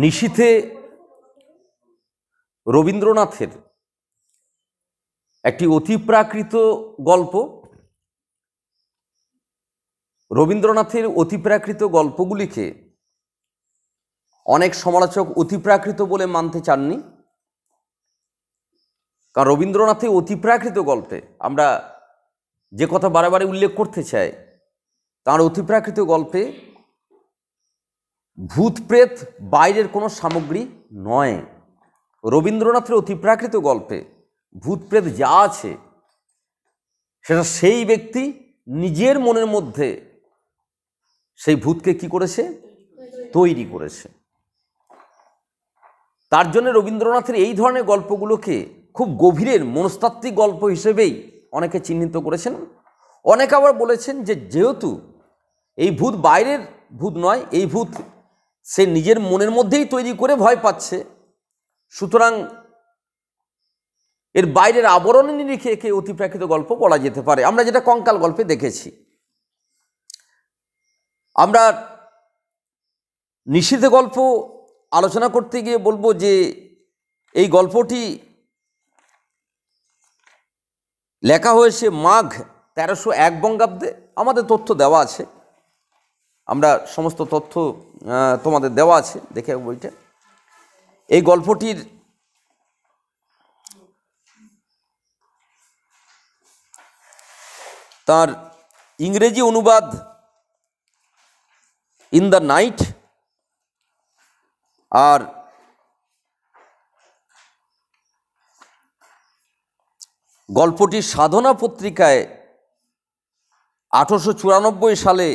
নিশীথে রবীন্দ্রনাথের একটি অতিপ্রাকৃত গল্প। রবীন্দ্রনাথের অতিপ্রাকৃত গল্পগুলিকে অনেক সমালোচক অতিপ্রাকৃত বলে মানতে চাননি, কারণ রবীন্দ্রনাথের অতিপ্রাকৃত গল্পে আমরা যে কথা বারে বারে উল্লেখ করতে চাই, তার অতিপ্রাকৃত গল্পে ভূত প্রেত বাইরের কোনো সামগ্রী নয়। রবীন্দ্রনাথের অতিপ্রাকৃত গল্পে ভূত প্রেত যা আছে সেটা সেই ব্যক্তি নিজের মনের মধ্যে সেই ভূতকে কি করেছে, তৈরি করেছে। তার জন্য রবীন্দ্রনাথের এই ধরনের গল্পগুলোকে খুব গভীরের মনস্তাত্ত্বিক গল্প হিসেবেই অনেকে চিহ্নিত করেছেন। অনেকে আবার বলেছেন যে যেহেতু এই ভূত বাইরের ভূত নয়, এই ভূত সে নিজের মনের মধ্যেই তৈরি করে ভয় পাচ্ছে, সুতরাং এর বাইরের আবরণে নিরিখে একে অতিপ্রাকৃত গল্প বলা যেতে পারে। আমরা যেটা কঙ্কাল গল্পে দেখেছি। আমরা নিশীথে গল্প আলোচনা করতে গিয়ে বলবো যে এই গল্পটি লেখা হয়েছে মাঘ 1301 বঙ্গাব্দে। আমাদের তথ্য দেওয়া আছে, আমরা সমস্ত তথ্য তোমাদের দেওয়া আছে, দেখে বইটা। এই গল্পটির তার ইংরেজি অনুবাদ ইন দ্য নাইট, আর গল্পটি সাধনা পত্রিকায় 1894 সালে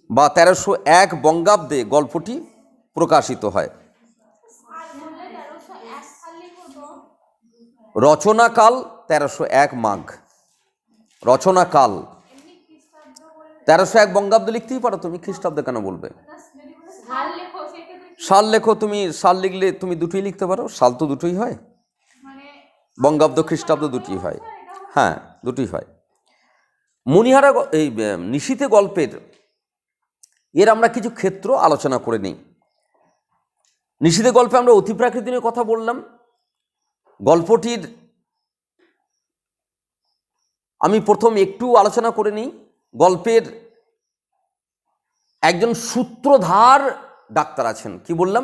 বা 1301 বঙ্গাব্দে গল্পটি প্রকাশিত হয়। রচনাকাল 1301 মাঘ, রচনাকাল 1301 বঙ্গাব্দে লিখতেই পারো তুমি, খ্রিস্টাব্দে কেন বলবে? সাল লেখো তুমি, সাল লিখলে তুমি দুটোই লিখতে পারো, সাল তো দুটোই হয়, বঙ্গাব্দ খ্রিস্টাব্দ দুটোই হয়, হ্যাঁ দুটোই হয়। মণিহারা এই নিশীথে গল্পের এর আমরা কিছু ক্ষেত্র আলোচনা করে নিই। নিশীথে গল্পে আমরা অতিপ্রাকৃত নিয়ে কথা বললাম। গল্পটির আমি প্রথম একটু আলোচনা করে নিই। গল্পের একজন সূত্রধার ডাক্তার আছেন। কি বললাম?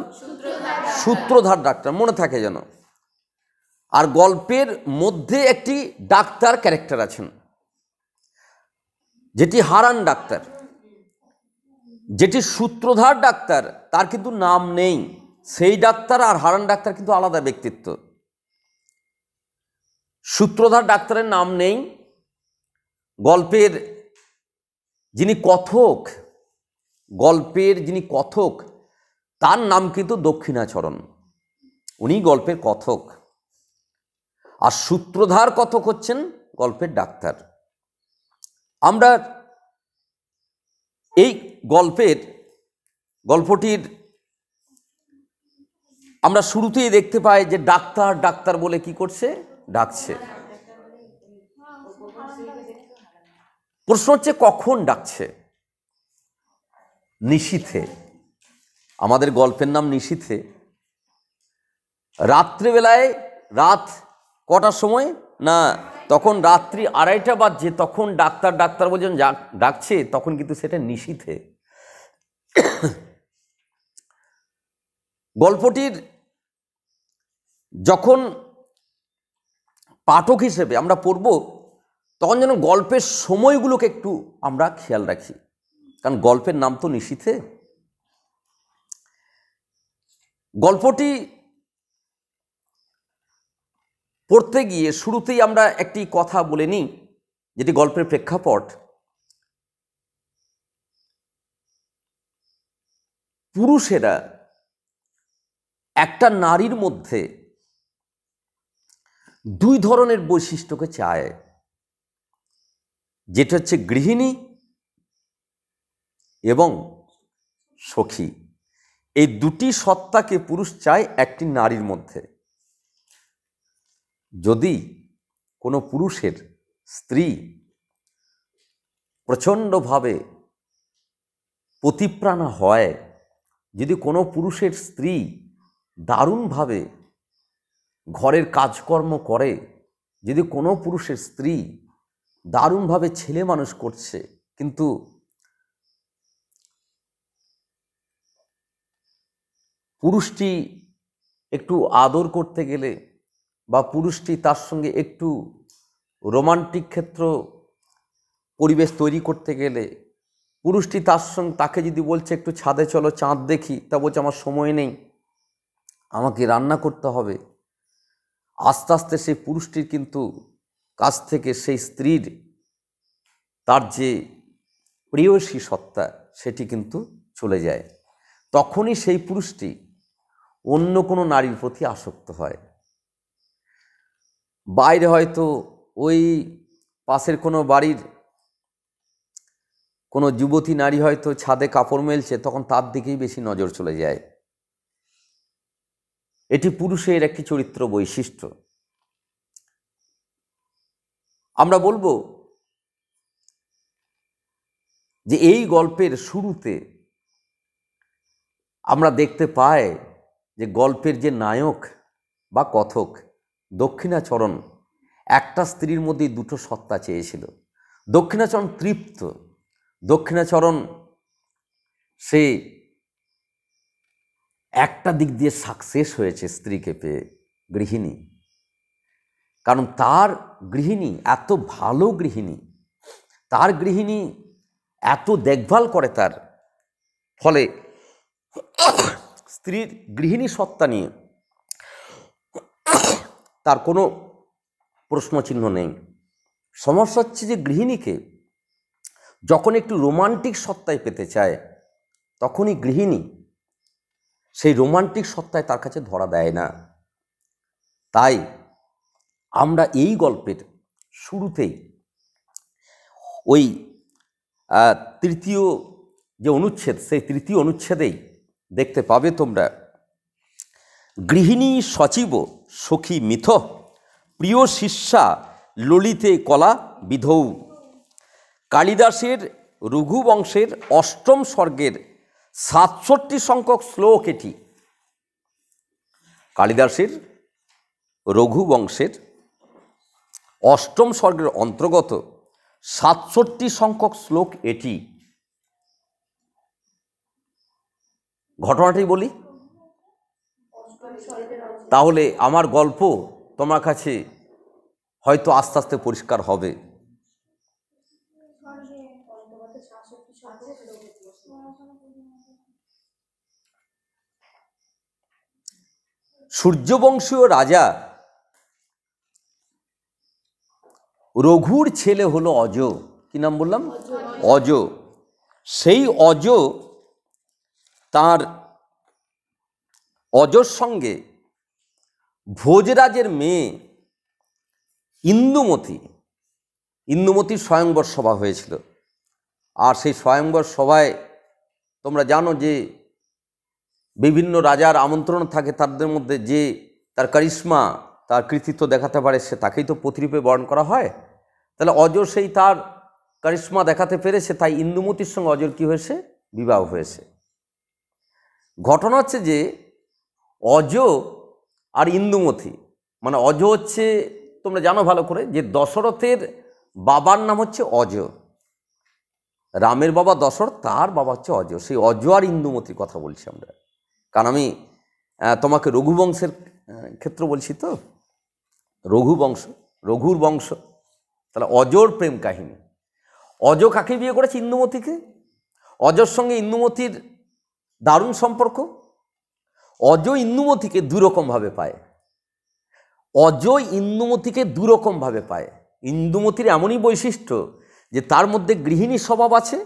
সূত্রধার ডাক্তার, মনে থাকে যেন। আর গল্পের মধ্যে একটি ডাক্তার ক্যারেক্টার আছেন, যেটি হারান ডাক্তার। যেটি সূত্রধার ডাক্তার তার কিন্তু নাম নেই। সেই ডাক্তার আর হারান ডাক্তার কিন্তু আলাদা ব্যক্তিত্ব। সূত্রধার ডাক্তারের নাম নেই। গল্পের যিনি কথক, গল্পের যিনি কথক তার নাম কিন্তু দক্ষিণাচরণ, উনি গল্পের কথক। আর সূত্রধার কথক হচ্ছেন গল্পের ডাক্তার। আমরা এই গল্পটির আমরা শুরুতেই দেখতে পাই যে ডাক্তার ডাক্তার বলে কি করছে, ডাকছে। প্রশ্ন হচ্ছে কখন ডাকছে? নিশীথে। আমাদের গল্পের নাম নিশীথে। রাত্রিবেলায়, রাত কটার সময় না, তখন রাত্রি 2:30 বাজছে, তখন ডাক্তার ডাক্তার বলছেন ডাকছে, তখন কিন্তু সেটা নিশীথে। গল্পটির যখন পাঠক হিসেবে আমরা পড়ব, তখন যেন গল্পের সময়গুলোকে একটু আমরা খেয়াল রাখি, কারণ গল্পের নাম তো নিশীথে। গল্পটি পড়তে গিয়ে শুরুতেই আমরা একটি কথা বলে নিই, যেটি গল্পের প্রেক্ষাপট। পুরুষেরা একটা নারীর মধ্যে দুই ধরনের বৈশিষ্ট্যকে চায়, যেটা হচ্ছে গৃহিণী এবং সখী। এই দুটি সত্তাকে পুরুষ চায় একটি নারীর মধ্যে। যদি কোনো পুরুষের স্ত্রী প্রচণ্ডভাবে পতিপ্রাণা হয়, যদি কোনো পুরুষের স্ত্রী দারুণভাবে ঘরের কাজকর্ম করে, যদি কোনো পুরুষের স্ত্রী দারুণভাবে ছেলে মানুষ করছে, কিন্তু পুরুষটি একটু আদর করতে গেলে বা পুরুষটি তার সঙ্গে একটু রোমান্টিক ক্ষেত্র পরিবেশ তৈরি করতে গেলে, পুরুষটি তাকে যদি বলছে একটু ছাদে চলো চাঁদ দেখি, তা বলছে আমার সময় নেই, আমাকে রান্না করতে হবে, আস্তে আস্তে সেই পুরুষটির কিন্তু কাছ থেকে সেই স্ত্রীর তার যে প্রেয়সী সত্তা সেটি কিন্তু চলে যায়। তখনই সেই পুরুষটি অন্য কোনো নারীর প্রতি আসক্ত হয়। বাইরে হয়তো ওই পাশের কোনো বাড়ির কোনো যুবতী নারী হয়তো ছাদে কাপড় মেলছে, তখন তার দিকেই বেশি নজর চলে যায়। এটি পুরুষের একটি চরিত্র বৈশিষ্ট্য। আমরা বলবো যে এই গল্পের শুরুতে আমরা দেখতে পাই যে গল্পের যে নায়ক বা কথক দক্ষিণাচরণ একটা স্ত্রীর মধ্যে দুটো সত্তা চেয়েছিল। দক্ষিণাচরণ তৃপ্ত, দক্ষিণাচরণ সে একটা দিক দিয়ে সাকসেস হয়েছে স্ত্রীকে পেয়ে, গৃহিণী, কারণ তার গৃহিণী এত ভালো গৃহিণী, তার গৃহিণী এত দেখভাল করে, তার ফলে স্ত্রীর গৃহিণী সত্তা নিয়ে তার কোনো প্রশ্নচিহ্ন নেই। সমস্যা হচ্ছে যে গৃহিণীকে যখন একটু রোমান্টিক সত্তায় পেতে চায়, তখনই গৃহিণী সেই রোমান্টিক সত্তায় তার কাছে ধরা দেয় না। তাই আমরা এই গল্পের শুরুতেই ওই তৃতীয় যে অনুচ্ছেদ, সেই তৃতীয় অনুচ্ছেদেই দেখতে পাবে তোমরা, গৃহিণী সচিব সখী মিথ প্রিয় শিষ্যা ললিতে কলা বিধৌ। কালিদাসের রঘুবংশের অষ্টম স্বর্গের 67 সংখ্যক শ্লোক এটি। কালিদাসের রঘুবংশের অষ্টম স্বর্গের অন্তর্গত 67 সংখ্যক শ্লোক এটি। ঘটনাটি বলি, তাহলে আমার গল্প তোমার কাছে হয়তো আস্তে আস্তে পরিষ্কার হবে। সূর্যবংশীয় রাজা রঘুর ছেলে হলো অজ। কি নাম বললাম? অজ। সেই অজ তার অজর সঙ্গে ভোজরাজের মেয়ে ইন্দুমতির স্বয়ংবর সভা হয়েছিল। আর সেই স্বয়ংবর সভায় তোমরা জানো যে বিভিন্ন রাজার আমন্ত্রণ থাকে, তাদের মধ্যে যে তার কারিশমা, তার কৃতিত্ব দেখাতে পারে, সে তাকেই তো প্রতিরূপে বরণ করা হয়। তাহলে অজ সেই তার কারিশমা দেখাতে পেরেছে, তাই ইন্দুমতির সঙ্গে অজর কী হয়েছে? বিবাহ হয়েছে। ঘটনা হচ্ছে যে অজ আর ইন্দুমতি, মানে অজ হচ্ছে, তোমরা জানো ভালো করে যে দশরথের বাবার নাম হচ্ছে অজ, রামের বাবা দশরথ, তার বাবা হচ্ছে অজ। সেই অজ আর ইন্দুমতির কথা বলছি আমরা, কারণ আমি তোমাকে রঘুবংশের ক্ষেত্র বলছি তো, রঘুর বংশ। তাহলে অজর প্রেম কাহিনী। অজ কাকে বিয়ে করেছে? ইন্দুমতিকে। অজর সঙ্গে ইন্দুমতির দারুণ সম্পর্ক। অজ ইন্দুমতিকে দুরকমভাবে পায়। ইন্দুমতির এমনই বৈশিষ্ট্য যে তার মধ্যে গৃহিণী স্বভাব আছে,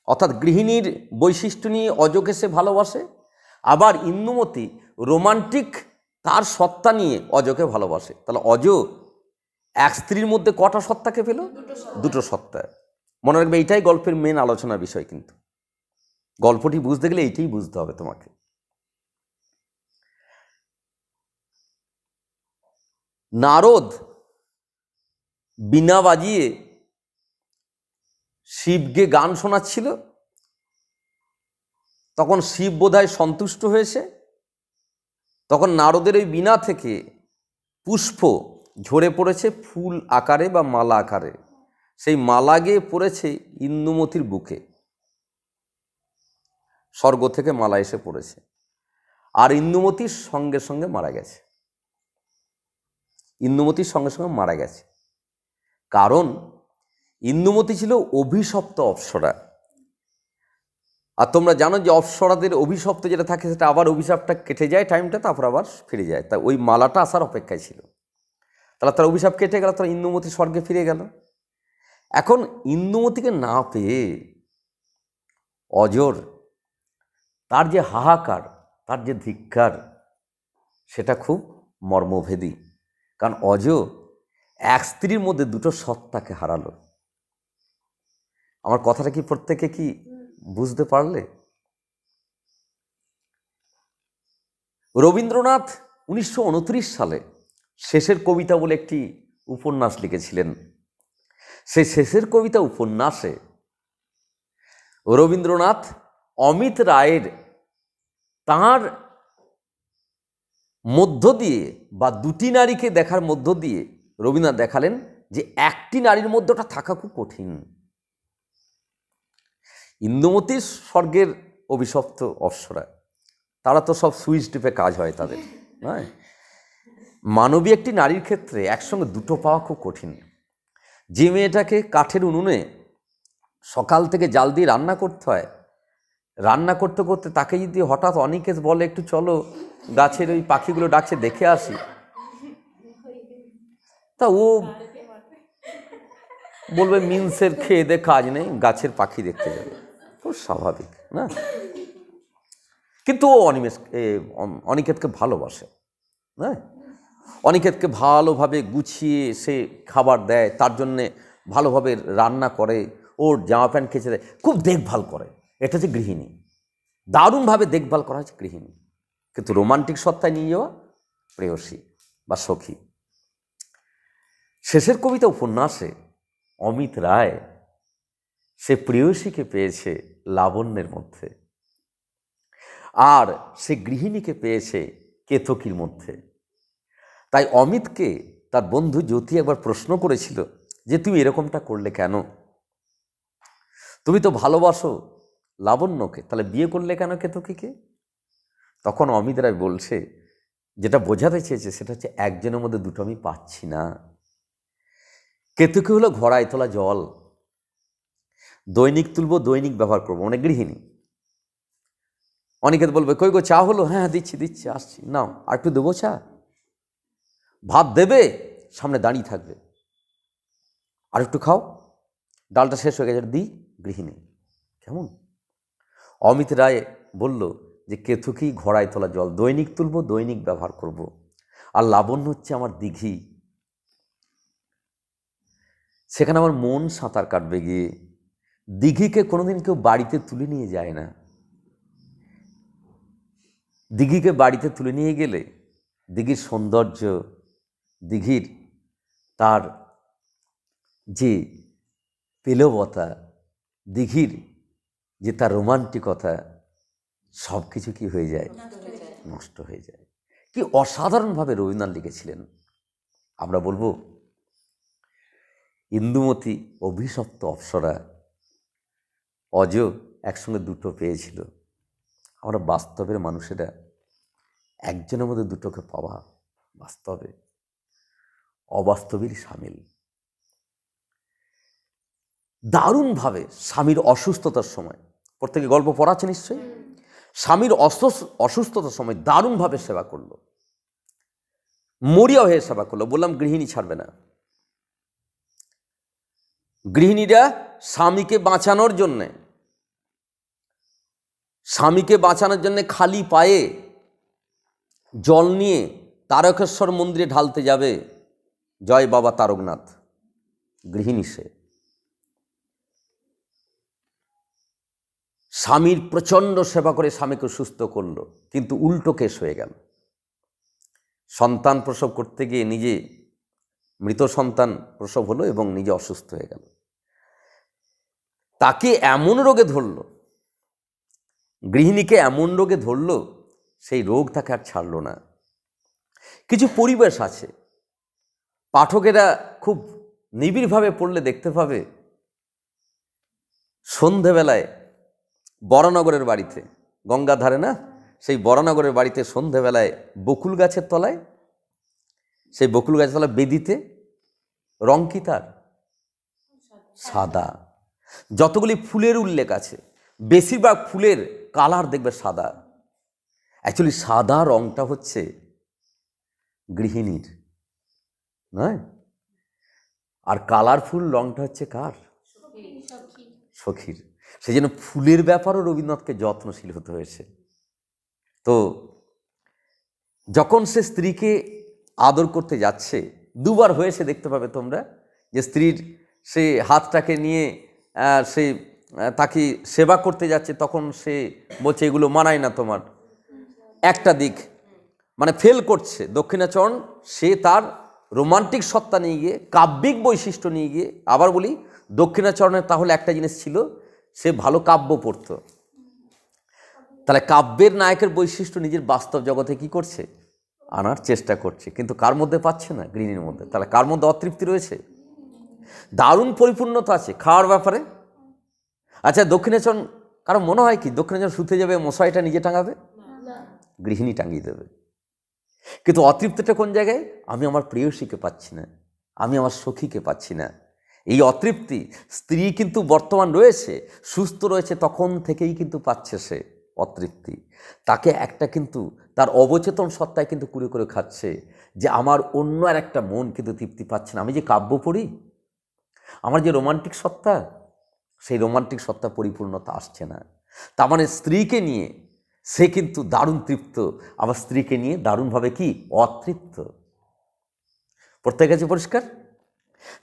অর্থাৎ গৃহিণীর বৈশিষ্ট্য নিয়ে অজকে সে ভালোবাসে। আবার ইন্দুমতি রোমান্টিক তার সত্তা নিয়ে অজকে ভালোবাসে। তাহলে অজ এক স্ত্রীর মধ্যে কটা সত্তাকে পেল? দুটো সত্তা। মনে রাখবে, এইটাই গল্পের মেন আলোচনার বিষয়। কিন্তু গল্পটি বুঝতে গেলে এইটাই বুঝতে হবে তোমাকে। নারদ বীণা বাজিয়ে শিবকে গান শোনাচ্ছিল। তখন শিব বোধহয় সন্তুষ্ট হয়েছে, তখন নারদের ওই বীণা থেকে পুষ্প ঝরে পড়েছে ফুল আকারে বা মালা আকারে, সেই মালা গিয়ে পড়েছে ইন্দুমতির বুকে, স্বর্গ থেকে মালা এসে পড়েছে, আর ইন্দুমতির সঙ্গে সঙ্গে মারা গেছে। ইন্দুমতির সঙ্গে সঙ্গে মারা গেছে, কারণ ইন্দুমতি ছিল অভিশপ্ত অপ্সরা। আর তোমরা জানো যে অপ্সরাদের অভিশপ্ত যেটা থাকে সেটা আবার অভিশাপটা কেটে যায়, টাইমটা তারপর আবার ফিরে যায়। তা ওই মালাটা আসার অপেক্ষায় ছিল, তাহলে তার অভিশাপ কেটে গেল, তার ইন্দুমতি স্বর্গে ফিরে গেল। এখন ইন্দুমতিকে না পেয়ে অজর, তার যে হাহাকার, তার যে ধিক্কার, সেটা খুব মর্মভেদী। কারণ অজ এক স্ত্রীর মধ্যে দুটো সত্তাকে হারালো। আমার কথাটা কি প্রত্যেকে কি বুঝতে পারলে? রবীন্দ্রনাথ 1929 সালে শেষের কবিতা বলে একটি উপন্যাস লিখেছিলেন। সেই শেষের কবিতা উপন্যাসে রবীন্দ্রনাথ অমিত রায়ের তাঁর মধ্য দিয়ে বা দুটি নারীকে দেখার মধ্য দিয়ে রবীন্দ্রনাথ দেখালেন যে একটি নারীর মধ্যে ওটা থাকা খুব কঠিন। ইন্দুমতি স্বর্গের অভিশপ্ত অপ্সরা, তারা তো সব সুইচ টিপে কাজ হয় তাদের, হ্যাঁ। মানবী একটি নারীর ক্ষেত্রে একসঙ্গে দুটো পাওয়া খুব কঠিন। যে মেয়েটাকে কাঠের উনুনে সকাল থেকে জাল দিয়ে রান্না করতে হয়, রান্না করতে করতে তাকে যদি হঠাৎ অনিকেশ বলে একটু চলো গাছের ওই পাখিগুলো ডাকছে দেখে আসি, তা ও বলবে মিন্সের খেয়ে দে কাজ নেই, গাছের পাখি দেখতে যাবে, খুব স্বাভাবিক না? কিন্তু ও অনিকেতকে ভালোবাসে, হ্যাঁ। অনিকেতকে ভালোভাবে গুছিয়ে সে খাবার দেয়, তার জন্যে ভালোভাবে রান্না করে, ওর জামা প্যান্ট কেচে দেয়, খুব দেখভাল করে। এটা হচ্ছে গৃহিণী, দারুণভাবে দেখভাল করা হচ্ছে গৃহিণী। কিন্তু রোমান্টিক সত্তায় নিয়ে যাওয়া প্রেয়সী বা সখী। শেষের কবিতা উপন্যাসে অমিত রায় সে প্রেয়সীকে পেয়েছে লাবণ্যের মধ্যে, আর সে গৃহিণীকে পেয়েছে কেতকীর মধ্যে। তাই অমিতকে তার বন্ধু জ্যোতি একবার প্রশ্ন করেছিল যে তুমি এরকমটা করলে কেন? তুমি তো ভালোবাসো লাবণ্যকে, তাহলে বিয়ে করলে কেন কেতকীকে? তখন অমিত রায় বলছে, যেটা বোঝাতে চেয়েছে সেটা হচ্ছে একজনের মধ্যে দুটো আমি পাচ্ছি না। কেতকী হলো ঘড়ায় তোলা জল, দৈনিক তুলবো দৈনিক ব্যবহার করবো, অনেক গৃহিণী। অনিকেত বলবে কই গো চা হলো? হ্যাঁ দিচ্ছি দিচ্ছি আসছি, নাও আর একটু দেবো চা। ভাত দেবে, সামনে দাঁড়িয়ে থাকবে, আর একটু খাও, ডালটা শেষ হয়ে গেছে, দিই। গৃহিণী কেমন? অমিত রায় বলল যে কেতকী ঘড়ায় তোলা জল, দৈনিক তুলবো দৈনিক ব্যবহার করব, আর লাবণ্য হচ্ছে আমার দিঘি, সেখানে আমার মন সাঁতার কাটবে গিয়ে। দিঘিকে কোনোদিন কেউ বাড়িতে তুলে নিয়ে যায় না। দিঘিকে বাড়িতে তুলে নিয়ে গেলে দিঘির সৌন্দর্য, দিঘির তার যে পেলবতা, দিঘির যে তার রোমান্টিকতা, সব কিছু কি হয়ে যায়? নষ্ট হয়ে যায়। কি অসাধারণভাবে রবীন্দ্রনাথ লিখেছিলেন। আমরা বলবো ইন্দুমতি অভিশপ্ত অপ্সরা, অজ একসঙ্গে দুটো পেয়েছিল। আমরা বাস্তবের মানুষেরা একজনের মধ্যে দুটোকে পাওয়া বাস্তবে, অবাস্তবেরই সামিল। দারুণভাবে স্বামীর অসুস্থতার সময়, প্রত্যেকে গল্প পড়াচ্ছে নিশ্চয়ই, স্বামীর অসুস্থতার সময় দারুণভাবে সেবা করলো, মরিয়া হয়ে সেবা করলো। বললাম গৃহিণী ছাড়বে না। গৃহিণীরা স্বামীকে বাঁচানোর জন্যে খালি পায়ে জল নিয়ে তারকেশ্বর মন্দিরে ঢালতে যাবে। জয় বাবা তারকনাথ, গৃহিণী সে। স্বামীর প্রচণ্ড সেবা করে স্বামীকে সুস্থ করলো, কিন্তু উল্টো কেস হয়ে গেল। সন্তান প্রসব করতে গিয়ে নিজে মৃত সন্তান প্রসব হলো এবং নিজে অসুস্থ হয়ে গেল। তাকে এমন রোগে ধরল গৃহিণীকে এমন রোগে ধরল, সেই রোগ তাকে আর ছাড়ল না। কিছু পরিবেশ আছে, পাঠকেরা খুব নিবিড়ভাবে পড়লে দেখতে পাবে, সন্ধেবেলায় বরানগরের বাড়িতে, গঙ্গার ধারে না, সেই বরানগরের বাড়িতে সন্ধেবেলায় বকুল গাছের তলায়, সেই বকুল গাছের তলায় বেদিতে রং কি তার? সাদা। যতগুলি ফুলের উল্লেখ আছে, বেশিরভাগ ফুলের কালার দেখবে সাদা। অ্যাকচুয়ালি সাদা রংটা হচ্ছে গৃহিণীর, নয়? আর কালারফুল রংটা হচ্ছে কার? সখীর। সেই জন্য ফুলের ব্যাপারও রবীন্দ্রনাথকে যত্নশীল হতে হয়েছে। তো যখন সে স্ত্রীকে আদর করতে যাচ্ছে, দুবার হয়েছে দেখতে পাবে তোমরা, যে স্ত্রীর সে হাতটাকে নিয়ে সে তাকে সেবা করতে যাচ্ছে, তখন সে বলছে এগুলো মানায় না তোমার। একটা দিক মানে ফেল করছে দক্ষিণাচরণ, সে তার রোমান্টিক সত্তা নিয়ে গিয়ে, কাব্যিক বৈশিষ্ট্য নিয়ে গিয়ে, আবার বলি দক্ষিণাচরণের তাহলে একটা জিনিস ছিল, সে ভালো কাব্য পড়ত। তাহলে কাব্যের নায়কের বৈশিষ্ট্য নিজের বাস্তব জগতে কি করছে? আনার চেষ্টা করছে, কিন্তু কার মধ্যে পাচ্ছে না? গৃহিণীর মধ্যে। তাহলে কার মধ্যে অতৃপ্তি রয়েছে? দারুণ পরিপূর্ণতা আছে খাওয়ার ব্যাপারে। আচ্ছা, দক্ষিণাচরণ কারো মনে হয় কি দক্ষিণাচরণ শুতে যাবে, মশাইটা নিজে টাঙাবে? গৃহিণী টাঙিয়ে দেবে। কিন্তু অতৃপ্তিটা কোন জায়গায়? আমি আমার প্রেয়সীকে পাচ্ছি না, আমি আমার সখীকে পাচ্ছি না। এই অতৃপ্তি স্ত্রী কিন্তু বর্তমান রয়েছে, সুস্থ রয়েছে, তখন থেকেই কিন্তু পাচ্ছে সে অতৃপ্তি। তাকে একটা কিন্তু তার অবচেতন সত্তায় কিন্তু কুড়ে করে খাচ্ছে, যে আমার অন্য আর একটা মন কিন্তু তৃপ্তি পাচ্ছে না। আমি যে কাব্য পড়ি, আমার যে রোমান্টিক সত্তা, সেই রোমান্টিক সত্তা পরিপূর্ণতা আসছে না। তার মানে স্ত্রীকে নিয়ে সে কিন্তু দারুণ তৃপ্ত, আবার স্ত্রীকে নিয়ে দারুণভাবে কি অতৃপ্ত। প্রত্যেক কাছে পরিষ্কার?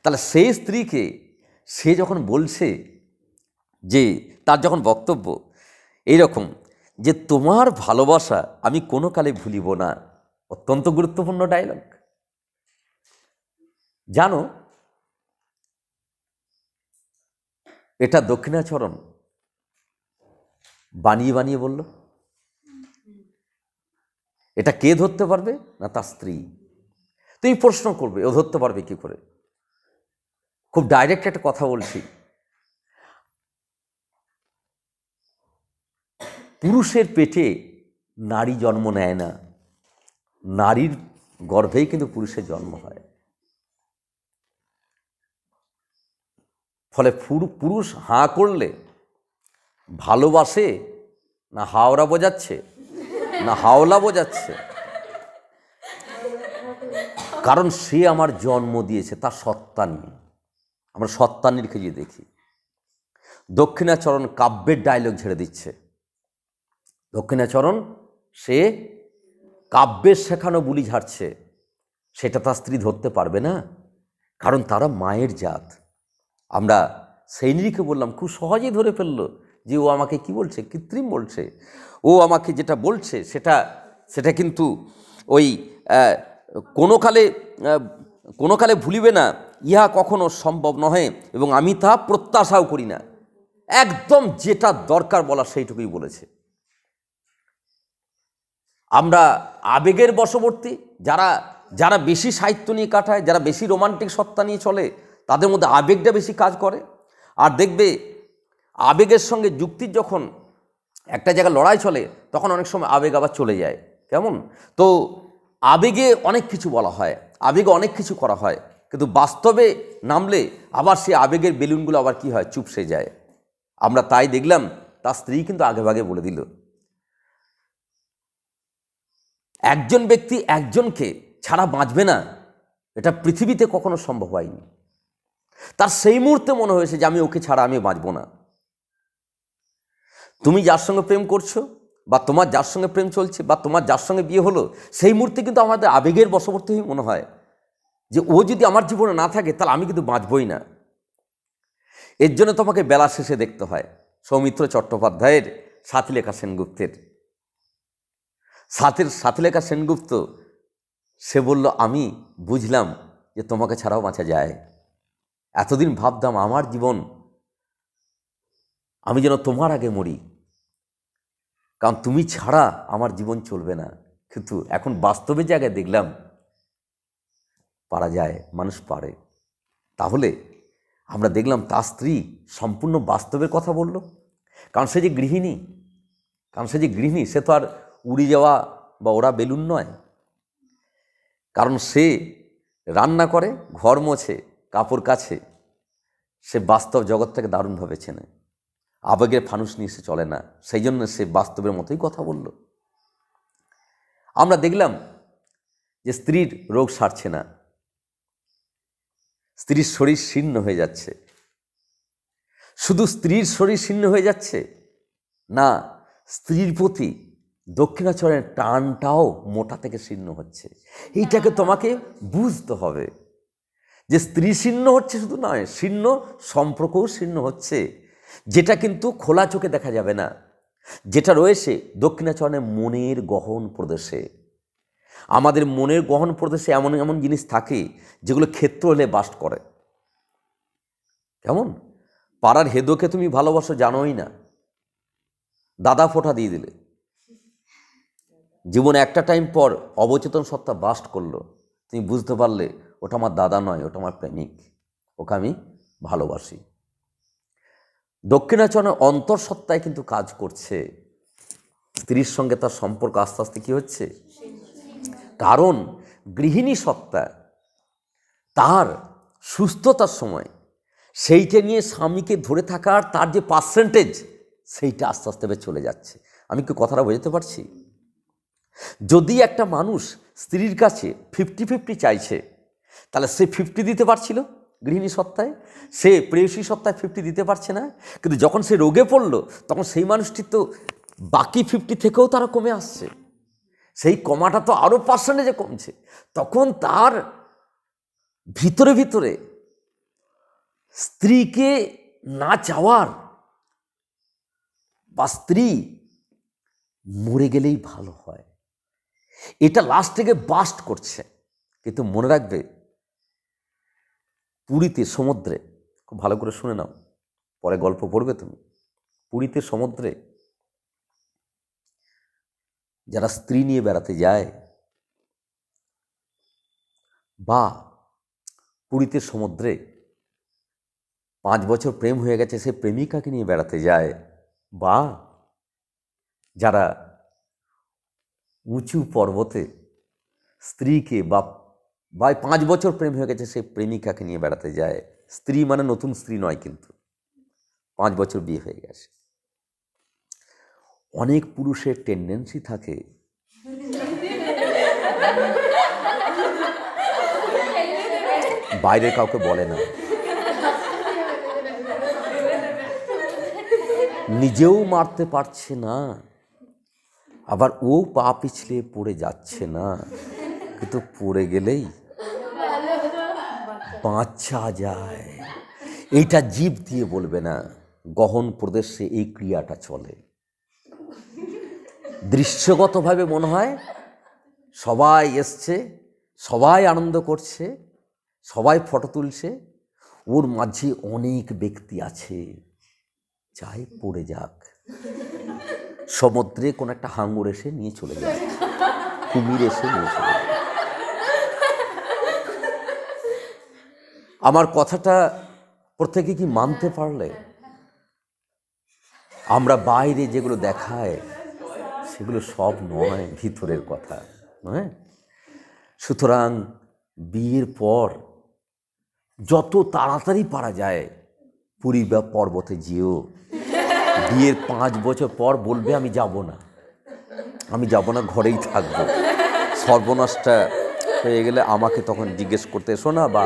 তাহলে সেই স্ত্রীকে সে যখন বলছে, যে তার যখন বক্তব্য এইরকম, যে তোমার ভালোবাসা আমি কোনো কালে ভুলিব না, অত্যন্ত গুরুত্বপূর্ণ ডায়লগ। জানো, এটা দক্ষিণাচরণ বানিয়ে বানিয়ে বলল। এটা কে ধরতে পারবে? না তার স্ত্রী। তুমি প্রশ্ন করবে ও ধরতে পারবে কি করে? খুব ডাইরেক্ট একটা কথা বলছি, পুরুষের পেটে নারী জন্ম নেয় না, নারীর গর্ভেই কিন্তু পুরুষের জন্ম হয়। ফলে পুরুষ হাঁ করলে ভালোবাসে না হাওড়া বোঝাচ্ছে, না হাওলা বোঝাচ্ছে, কারণ সে আমার জন্ম দিয়েছে, তার সত্তা নিয়ে। আমরা সত্তা নিরিখে যে দেখি, দক্ষিণাচরণ কাব্যের ডায়লগ ঝেড়ে দিচ্ছে। দক্ষিণাচরণ সে কাব্যের শেখানো বুলি ঝাড়ছে, সেটা তার স্ত্রী ধরতে পারবে না, কারণ তারা মায়ের জাত। আমরা সেই নিরিখে বললাম, খুব সহজেই ধরে ফেললো যে ও আমাকে কি বলছে, কৃত্রিম বলছে। ও আমাকে যেটা বলছে সেটা কিন্তু ওই কোনো কালে ভুলিবে না, ইহা কখনো সম্ভব নহে, এবং আমি তা প্রত্যাশাও করি না। একদম যেটা দরকার বলা সেইটুকুই বলেছে। আমরা আবেগের বশবর্তী, যারা বেশি সাহিত্য নিয়ে কাটায়, যারা বেশি রোমান্টিক সত্তা নিয়ে চলে, তাদের মধ্যে আবেগটা বেশি কাজ করে। আর দেখবে আবেগের সঙ্গে যুক্তির যখন একটা জায়গায় লড়াই চলে, তখন অনেক সময় আবেগ আবার চলে যায়। কেমন? তো আবেগে অনেক কিছু বলা হয়, আবেগে অনেক কিছু করা হয়, কিন্তু বাস্তবে নামলে আবার সেই আবেগের বেলুনগুলো আবার কি হয়, চুপসে যায়। আমরা তাই দেখলাম, তার স্ত্রী কিন্তু আগেভাগে বলে দিল, একজন ব্যক্তি একজনকে ছাড়া বাঁচবে না, এটা পৃথিবীতে কখনো সম্ভব হয়নি। তার সেই মুহূর্তে মনে হয়েছে যে আমি ওকে ছাড়া আমি বাঁচব না। তুমি যার সঙ্গে প্রেম করছো, বা তোমার যার সঙ্গে প্রেম চলছে, বা তোমার যার সঙ্গে বিয়ে হলো, সেই মুহূর্তে কিন্তু আমাদের আবেগের বশবর্তী হয়ে মনে হয় যে ও যদি আমার জীবনে না থাকে তাহলে আমি কিন্তু বাঁচবই না। এর জন্য তোমাকে বেলা শেষে দেখতে হয়। সৌমিত্র চট্টোপাধ্যায়ের সাথীলেখা সেনগুপ্তের, সাথীলেখা সেনগুপ্ত সে বলল, আমি বুঝলাম যে তোমাকে ছাড়াও বাঁচা যায়। এতদিন ভাবতাম আমার জীবন, আমি যেন তোমার আগে মরি, কারণ তুমি ছাড়া আমার জীবন চলবে না। কিন্তু এখন বাস্তবের জায়গায় দেখলাম পারা যায়, মানুষ পারে। তাহলে আমরা দেখলাম তার স্ত্রী সম্পূর্ণ বাস্তবের কথা বলল। কারণ সে যে গৃহিণী, সে তো আর উড়ে যাওয়া বা ওরা বেলুন নয়। কারণ সে রান্না করে, ঘর মোছে, কাপড় কাছে, সে বাস্তব জগৎটাকে দারুণভাবে চেনে। আবেগের ফানুস নিয়ে সে চলে না, সেই জন্য সে বাস্তবের মতোই কথা বলল। আমরা দেখলাম যে স্ত্রীর রোগ সারছে না, স্ত্রীর শরীর শীর্ণ হয়ে যাচ্ছে। শুধু স্ত্রীর শরীর শীর্ণ হয়ে যাচ্ছে না, স্ত্রীর প্রতি দক্ষিণাচরণের টানটাও মোটা থেকে শীর্ণ হচ্ছে। এইটাকে তোমাকে বুঝতে হবে যে স্ত্রী শীর্ণ হচ্ছে শুধু নয়, শীর্ণ সম্পর্কও শীর্ণ হচ্ছে, যেটা কিন্তু খোলা চোখে দেখা যাবে না, যেটা রয়েছে দক্ষিণাচরণের মনের গহন প্রদেশে। আমাদের মনের গহন প্রদেশে এমন এমন জিনিস থাকে যেগুলো ক্ষেত্র হলে বাস্ট করে। কেমন? পাড়ার হেদোকে তুমি ভালোবাসো জানোই না, দাদা ফোঁটা দিয়ে দিলে, জীবনে একটা টাইম পর অবচেতন সত্তা বাস্ট করলো, তুমি বুঝতে পারলে ওটা আমার দাদা নয়, ওটা আমার প্রেমিক, ওকে আমি ভালোবাসি। দক্ষিণাচরণের অন্তঃসত্ত্বায় কিন্তু কাজ করছে। স্ত্রীর সঙ্গে তার সম্পর্ক আস্তে আস্তে কী হচ্ছে? কারণ গৃহিণী সত্তা তার সুস্থতার সময় সেইটা নিয়ে স্বামীকে ধরে থাকার তার যে পার্সেন্টেজ, সেইটা আস্তে আস্তে চলে যাচ্ছে। আমি কি কথাটা বোঝাতে পারছি? যদি একটা মানুষ স্ত্রীর কাছে 50-50 চাইছে, তাহলে সে 50 দিতে পারছিল গৃহিণী সত্তায়, সে প্রেয়সী সত্তায় 50 দিতে পারছে না। কিন্তু যখন সে রোগে পড়লো, তখন সেই মানুষটির তো বাকি 50 থেকেও তারা কমে আসছে, সেই কমাটা তো আরও পার্সেন্টেজে কমছে। তখন তার ভিতরে ভিতরে স্ত্রীকে না চাওয়ার বা স্ত্রী মরে গেলেই ভালো হয়, এটা লাস্ট থেকে বাস্ট করছে। কিন্তু মনে রাখবে, পুরীতে সমুদ্রে, খুব ভালো করে শুনে নাও, পরে গল্প পড়বে তুমি, পুরীতে সমুদ্রে যারা স্ত্রী নিয়ে বেড়াতে যায়, বা পুরীতে সমুদ্রে 5 বছর প্রেম হয়ে গেছে সে প্রেমিকাকে নিয়ে বেড়াতে যায়, বা যারা উঁচু পর্বতে স্ত্রীকে বা 5 বছর প্রেম হয়ে গেছে সে প্রেমিকাকে নিয়ে বেড়াতে যায়, স্ত্রী মানে নতুন স্ত্রী নয়, কিন্তু 5 বছর বিয়ে হয়ে গেছে। অনেক পুরুষের টেন্ডেন্সি থাকে বাইরে কাউকে বলে না, নিজেও মারতে পারছে না, আবার ও পা পিছলে পড়ে যাচ্ছে না, কিন্তু পড়ে গেলেই বাঁচা যায়, এইটা জিভ দিয়ে বলবে না, গহন প্রদেশে এই ক্রিয়াটা চলে। দৃশ্যগতভাবে মনে হয় সবাই এসছে, সবাই আনন্দ করছে, সবাই ফটো তুলছে, ওর মাঝে অনেক ব্যক্তি আছে, চাই পড়ে যাক। সমুদ্রে কোন একটা হাঙর এসে নিয়ে চলে যায়, কুমির এসে নিয়ে চলে যায়। আমার কথাটা প্রত্যেকে কি মানতে পারলে? আমরা বাইরে যেগুলো দেখায় সেগুলো সব নয়, ভিতরের কথা নয়। সুতরাং বিয়ের পর যত তাড়াতাড়ি পারা যায় পুরী বা পর্বতে যেও। বিয়ের 5 বছর পর বলবে আমি যাব না, আমি যাব না, ঘরেই থাকবো। সর্বনাশটা হয়ে গেলে আমাকে তখন জিজ্ঞেস করতে এসো না, বা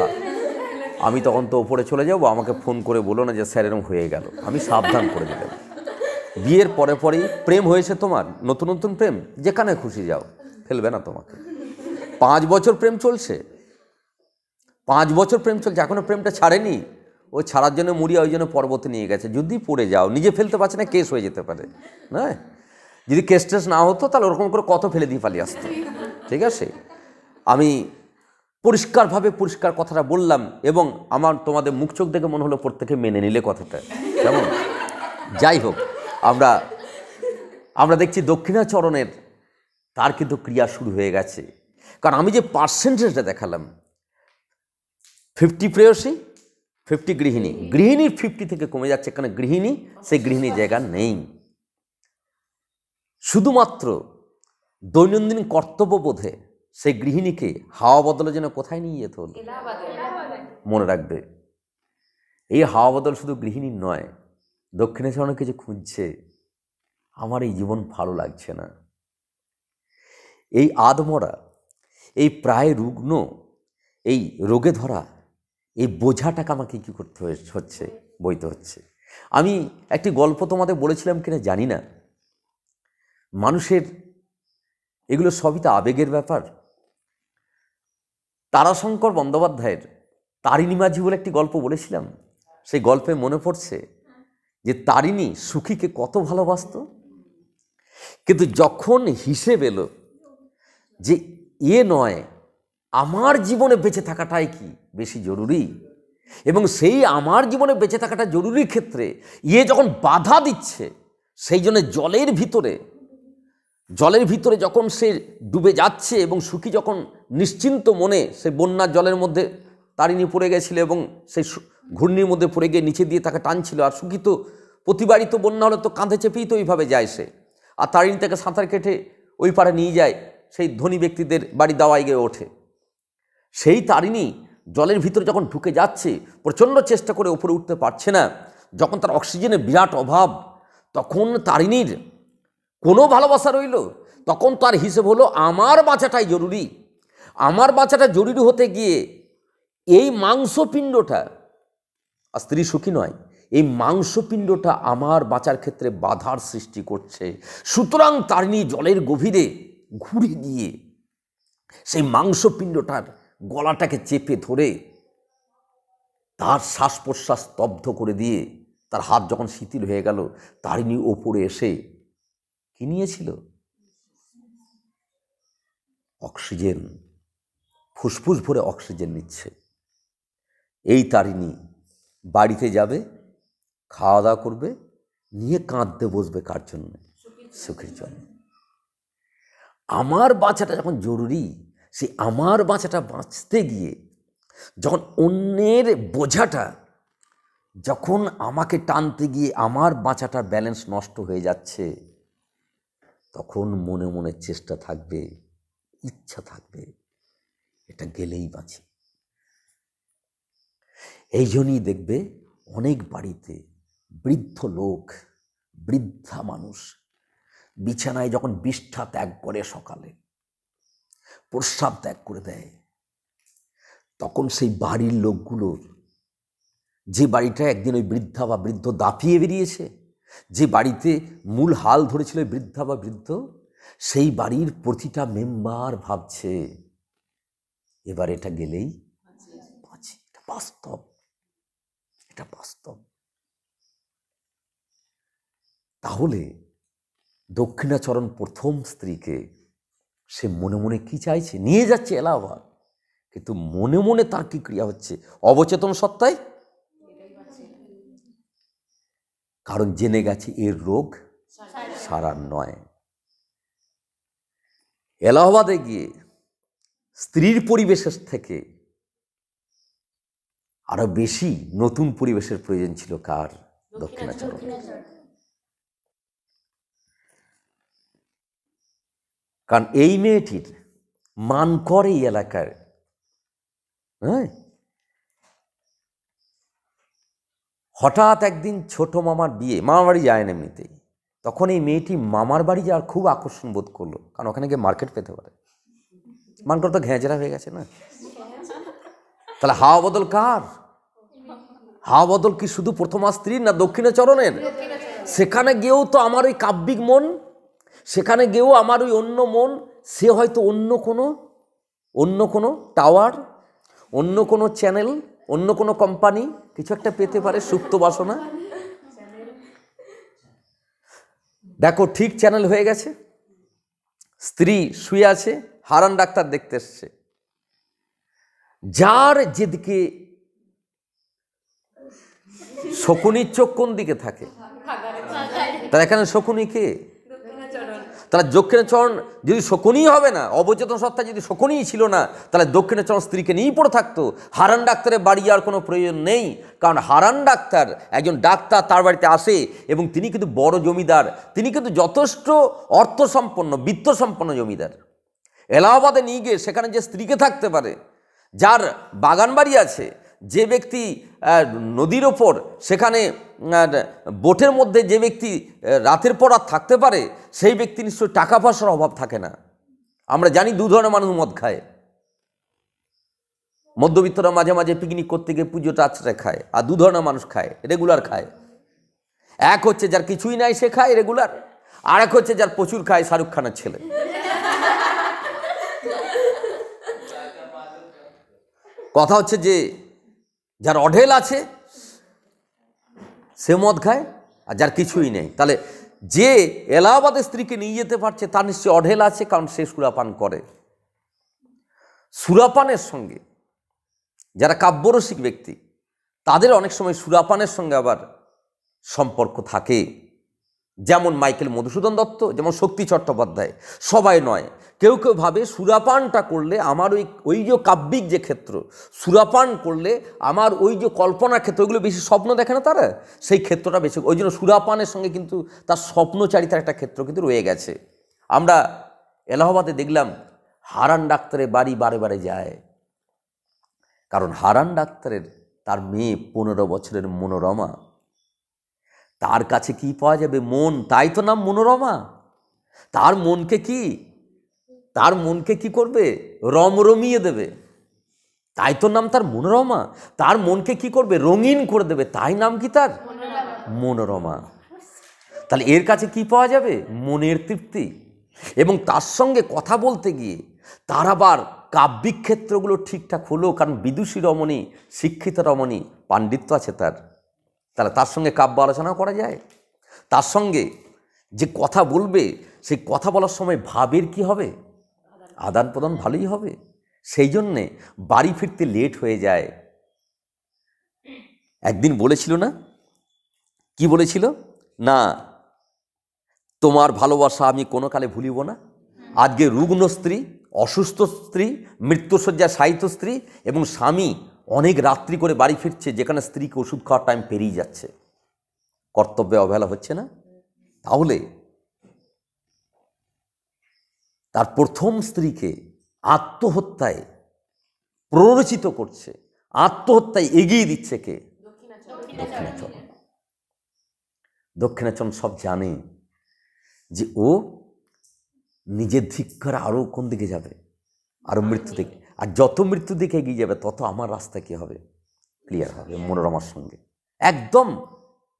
আমি তখন তো ওপরে চলে যাবো, আমাকে ফোন করে বলো না যে স্যার এরকম হয়ে গেল, আমি সাবধান করে দিলাম। বিয়ের পরে পরেই প্রেম হয়েছে তোমার, নতুন নতুন প্রেম, যেখানে খুশি যাও, ফেলবে না তোমাকে। 5 বছর প্রেম চলছে, 5 বছর প্রেম চলছে, এখনো প্রেমটা ছাড়েনি। ও ছাড়ার জন্য মুড়িয়া ওই জন্য পর্বতে নিয়ে গেছে, যদি পড়ে যাও, নিজে ফেলতে পারছে না, কেস হয়ে যেতে পারে। না, যদি কেস টেস না হতো তাহলে ওরকম করে কত ফেলে দিয়ে পালিয়ে আসতো। ঠিক আছে, আমি পরিষ্কার কথাটা বললাম, এবং আমার তোমাদের মুখ চোখ দেখে মনে হলো প্রত্যেকে মেনে নিলে কথাটা। কেমন? যাই হোক, আমরা আমরা দেখছি দক্ষিণাচরণের তার কিন্তু ক্রিয়া শুরু হয়ে গেছে। কারণ আমি যে পার্সেন্টেজটা দেখালাম, 50 প্রেয়সী, 50 গৃহিণী, গৃহিণীর 50 থেকে কমে যাচ্ছে, কারণ গৃহিণী সেই গৃহিণীর জায়গা নেই। শুধুমাত্র দৈনন্দিন কর্তব্যবোধে সেই গৃহিণীকে হাওয়া বদলের জন্য কোথায় নিয়ে যেতে হলো? মনে রাখবে, এই হাওয়া বদল শুধু গৃহিণীর নয়, দক্ষিণাচরণে কিছু খুঁজছে, আমার এই জীবন ভালো লাগছে না, এই আধমরা, এই প্রায় রুগ্ন, এই রোগে ধরা, এই বোঝাটাকে আমাকে কী করতে হচ্ছে, বইতে হচ্ছে। আমি একটি গল্প তোমাদের বলেছিলাম কিনা জানি না, মানুষের এগুলো সবই তো আবেগের ব্যাপার। তারাশঙ্কর বন্দ্যোপাধ্যায়ের তারিণী মাঝি বলে একটি গল্প বলেছিলাম, সেই গল্পে মনে পড়ছে যে তারিণী সুখীকে কত ভালোবাসত, কিন্তু যখন হিসেব এলো যে নয়, আমার জীবনে বেঁচে থাকাটাই কি বেশি জরুরি, এবং সেই আমার জীবনে বেঁচে থাকাটা জরুরি ক্ষেত্রে যখন বাধা দিচ্ছে, সেই জন্য জলের ভিতরে যখন সে ডুবে যাচ্ছে এবং সুখী যখন নিশ্চিন্ত মনে সে বন্যার জলের মধ্যে তারিণী পড়ে গেছিল এবং সেই ঘূর্ণির মধ্যে পড়ে গিয়ে নিচে দিয়ে তাকে টানছিল, আর সুখী তো প্রতিবারই তো বন্যা হলে তো কাঁধে চেপেই তো ওইভাবে যায় সে, আর তারিণী তাকে সাঁতার কেটে ওই পারে নিয়ে যায়, সেই ধনী ব্যক্তিদের বাড়ি দাওয়ায় গিয়ে ওঠে। সেই তারিণী জলের ভিতরে যখন ঢুকে যাচ্ছে, প্রচণ্ড চেষ্টা করে উপরে উঠতে পারছে না, যখন তার অক্সিজেনের বিরাট অভাব, তখন তারিণীর কোনো ভালোবাসা রইল, তখন তার হিসেব হলো আমার বাঁচাটাই জরুরি। আমার বাঁচাটা জরুরি হতে গিয়ে এই মাংসপিণ্ডটা, আর স্ত্রী সুখী নয়, এই মাংসপিণ্ডটা আমার বাঁচার ক্ষেত্রে বাধার সৃষ্টি করছে। সুতরাং তারিণী জলের গভীরে ঘুরে গিয়ে সেই মাংসপিণ্ডটার গলাটাকে চেপে ধরে তার শ্বাস প্রশ্বাস স্তব্ধ করে দিয়ে, তার হাত যখন শিথিল হয়ে গেল, তারিণী ওপরে এসে কি নিয়েছিল? অক্সিজেন, ফুসফুস ভরে অক্সিজেন নিচ্ছে। এই তারিণী বাড়িতে যাবে, খাওয়া দাওয়া করবে, নিয়ে কাঁদতে বসবে কার জন্য? সুখের জন্য। আমার বাঁচাটা যখন জরুরি, সেই আমার বাঁচাটা বাঁচতে গিয়ে যখন অন্যের বোঝাটা যখন আমাকে টানতে গিয়ে আমার বাঁচাটার ব্যালেন্স নষ্ট হয়ে যাচ্ছে, তখন মনে মনে চেষ্টা থাকবে, ইচ্ছা থাকবে, এটা গেলেই বাঁচি। এই জন্যই দেখবে অনেক বাড়িতে বৃদ্ধ লোক, বৃদ্ধা মানুষ বিছানায় যখন বিষ্ঠা ত্যাগ করে, সকালে প্রস্রাব ত্যাগ করে দেয়, তখন সেই বাড়ির লোকগুলোর, যে বাড়িটা একদিন ওই বৃদ্ধা বা বৃদ্ধ দাপিয়ে বেরিয়েছে, যে বাড়িতে মূল হাল ধরেছিল বৃদ্ধা বা বৃদ্ধ, সেই বাড়ির প্রতিটা মেম্বার ভাবছে এবার এটা গেলেই বাঁচি। এটা বাস্তব, এটা বাস্তব। তাহলে দক্ষিণাচরণ প্রথম স্ত্রীকে সে মনে মনে কি চাইছে? নিয়ে যাচ্ছে এলাহাবাদ, কিন্তু মনে মনে তার কি ক্রিয়া হচ্ছে? অবচেতন সত্তায়, কারণ জেনে গেছে এর রোগ সারার নয়। এলাহাবাদে গিয়ে স্ত্রীর পরিবেশের থেকে আরো বেশি নতুন পরিবেশের প্রয়োজন ছিল কার? দক্ষিণাচরণ। কারণ এই মেয়েটির মান করে এই এলাকার, হ্যাঁ। হঠাৎ একদিন ছোট মামার বিয়ে, মামার বাড়ি যায় না এমনিতেই, তখন এই মেয়েটি মামার বাড়ি যাওয়ার খুব আকর্ষণ বোধ করলো, কারণ ওখানে গিয়ে মার্কেট পেতে পারে। মানকর তো ঘেঁচড়া হয়ে গেছে না, তাহলে হাওয়া বদল কার? হাওয়া বদল কি শুধু প্রথমা স্ত্রীর না দক্ষিণাচরণের? সেখানে গিয়েও তো আমার ওই কাব্যিক মন, সেখানে গিয়েও আমার ওই অন্য মন, সে হয়তো অন্য কোনো টাওয়ার, অন্য কোনো চ্যানেল, অন্য কোনো কোম্পানি কিছু একটা পেতে পারে, সুপ্ত বাসনা। দেখো ঠিক চ্যানেল হয়ে গেছে, স্ত্রী শুয়ে আছে, হারান ডাক্তার দেখতে এসছে, যার যেদিকে শকুনির চোখ কোন দিকে থাকে, তার এখানে শকুনি কে? তাহলে দক্ষিণাচরণ যদি শকুনই হবে না, অবচেতন সত্তা যদি শকুনই ছিল না, তাহলে দক্ষিণাচরণ স্ত্রীকে নিয়েই পড়ে থাকতো। হারান ডাক্তারের বাড়ি যাওয়ার কোনো প্রয়োজন নেই, কারণ হারান ডাক্তার একজন ডাক্তার, তার বাড়িতে আসে এবং তিনি কিন্তু বড় জমিদার, তিনি কিন্তু যথেষ্ট অর্থসম্পন্ন বিত্তসম্পন্ন জমিদার। এলাহাবাদে নিয়ে গিয়ে সেখানে যে স্ত্রীকে থাকতে পারে, যার বাগান বাড়ি আছে, যে ব্যক্তি নদীর ওপর সেখানে বোটের মধ্যে যে ব্যক্তি রাতের পর রাত থাকতে পারে, সেই ব্যক্তি নিশ্চয়ই টাকা পয়সার অভাব থাকে না। আমরা জানি দু ধরনের মানুষ মদ খায়। মধ্যবিত্তরা মাঝে মাঝে পিকনিক করতে গিয়ে পুজোটা আছড়ে খায়, আর দু ধরনের মানুষ খায়, রেগুলার খায়। এক হচ্ছে যার কিছুই নাই সে খায় রেগুলার, আর এক হচ্ছে যার প্রচুর খায়, শাহরুখ খানের ছেলে। কথা হচ্ছে যে যার অঢেল আছে সে মদ খায়, আর যার কিছুই নেই। তাহলে যে এলাহাবাদের স্ত্রীকে নিয়ে যেতে পারছে তার নিশ্চয়ই অঢেল আছে, কারণ সে সুরাপান করে। সুরাপানের সঙ্গে যারা কাব্যরসিক ব্যক্তি, তাদের অনেক সময় সুরাপানের সঙ্গে আবার সম্পর্ক থাকে। যেমন মাইকেল মধুসূদন দত্ত, যেমন শক্তি চট্টোপাধ্যায়, সবাই নয়। কেউ কেউ ভাবে সুরাপানটা করলে আমার ওই যে কাব্যিক যে ক্ষেত্র, সুরাপান করলে আমার ওই যে কল্পনার ক্ষেত্র, ওইগুলো বেশি স্বপ্ন দেখে না তারা, সেই ক্ষেত্রটা বেশি। ওই জন্য সুরাপানের সঙ্গে কিন্তু তার স্বপ্নচারিতার একটা ক্ষেত্র কিন্তু রয়ে গেছে। আমরা এলাহাবাদে দেখলাম হারান ডাক্তারের বাড়ি বারে বারে যায়, কারণ হারান ডাক্তারের তার মেয়ে 15 বছরের মনোরমা, তার কাছে কি পাওয়া যাবে? মন, তাই তো নাম মনোরমা। তার মনকে কি করবে? রমরমিয়ে দেবে, তাই তো নাম তার মনোরমা। তার মনকে কি করবে? রঙিন করে দেবে, তাই নাম কি তার? মনোরমা। তাহলে এর কাছে কি পাওয়া যাবে? মনের তৃপ্তি। এবং তার সঙ্গে কথা বলতে গিয়ে তার আবার কাব্যিক ক্ষেত্রগুলো ঠিকঠাক হলো, কারণ বিদুষী রমণী, শিক্ষিত রমণী, পাণ্ডিত্য আছে তার। তাহলে তার সঙ্গে কাব্য আলোচনা করা যায়। তার সঙ্গে যে কথা বলবে, সেই কথা বলার সময় ভাবের কি হবে? আদান প্রদান ভালোই হবে। সেই জন্যে বাড়ি ফিরতে লেট হয়ে যায়। একদিন বলেছিল না, কি বলেছিল? না, তোমার ভালোবাসা আমি কোনো কালে ভুলিব না। আজকে রুগ্ন স্ত্রী, অসুস্থ স্ত্রী, মৃত্যুশয্যায় শায়িত স্ত্রী, এবং স্বামী অনেক রাত্রি করে বাড়ি ফিরছে, যেখানে স্ত্রীকে ওষুধ খাওয়ার টাইম পেরিয়ে যাচ্ছে। কর্তব্যে অবহেলা হচ্ছে না? তাহলে তার প্রথম স্ত্রীকে আত্মহত্যায় প্ররোচিত করছে, আত্মহত্যায় এগিয়ে দিচ্ছে কে? দক্ষিণাচরণ। দক্ষিণাচরণ সব জানে যে ও নিজের ধিক্কার আরও কোন দিকে যাবে, আরও মৃত্যু দিকে। আর যত মৃত্যু দিকে এগিয়ে যাবে তত আমার রাস্তা কি হবে? ক্লিয়ার হবে মনোরমার সঙ্গে। একদম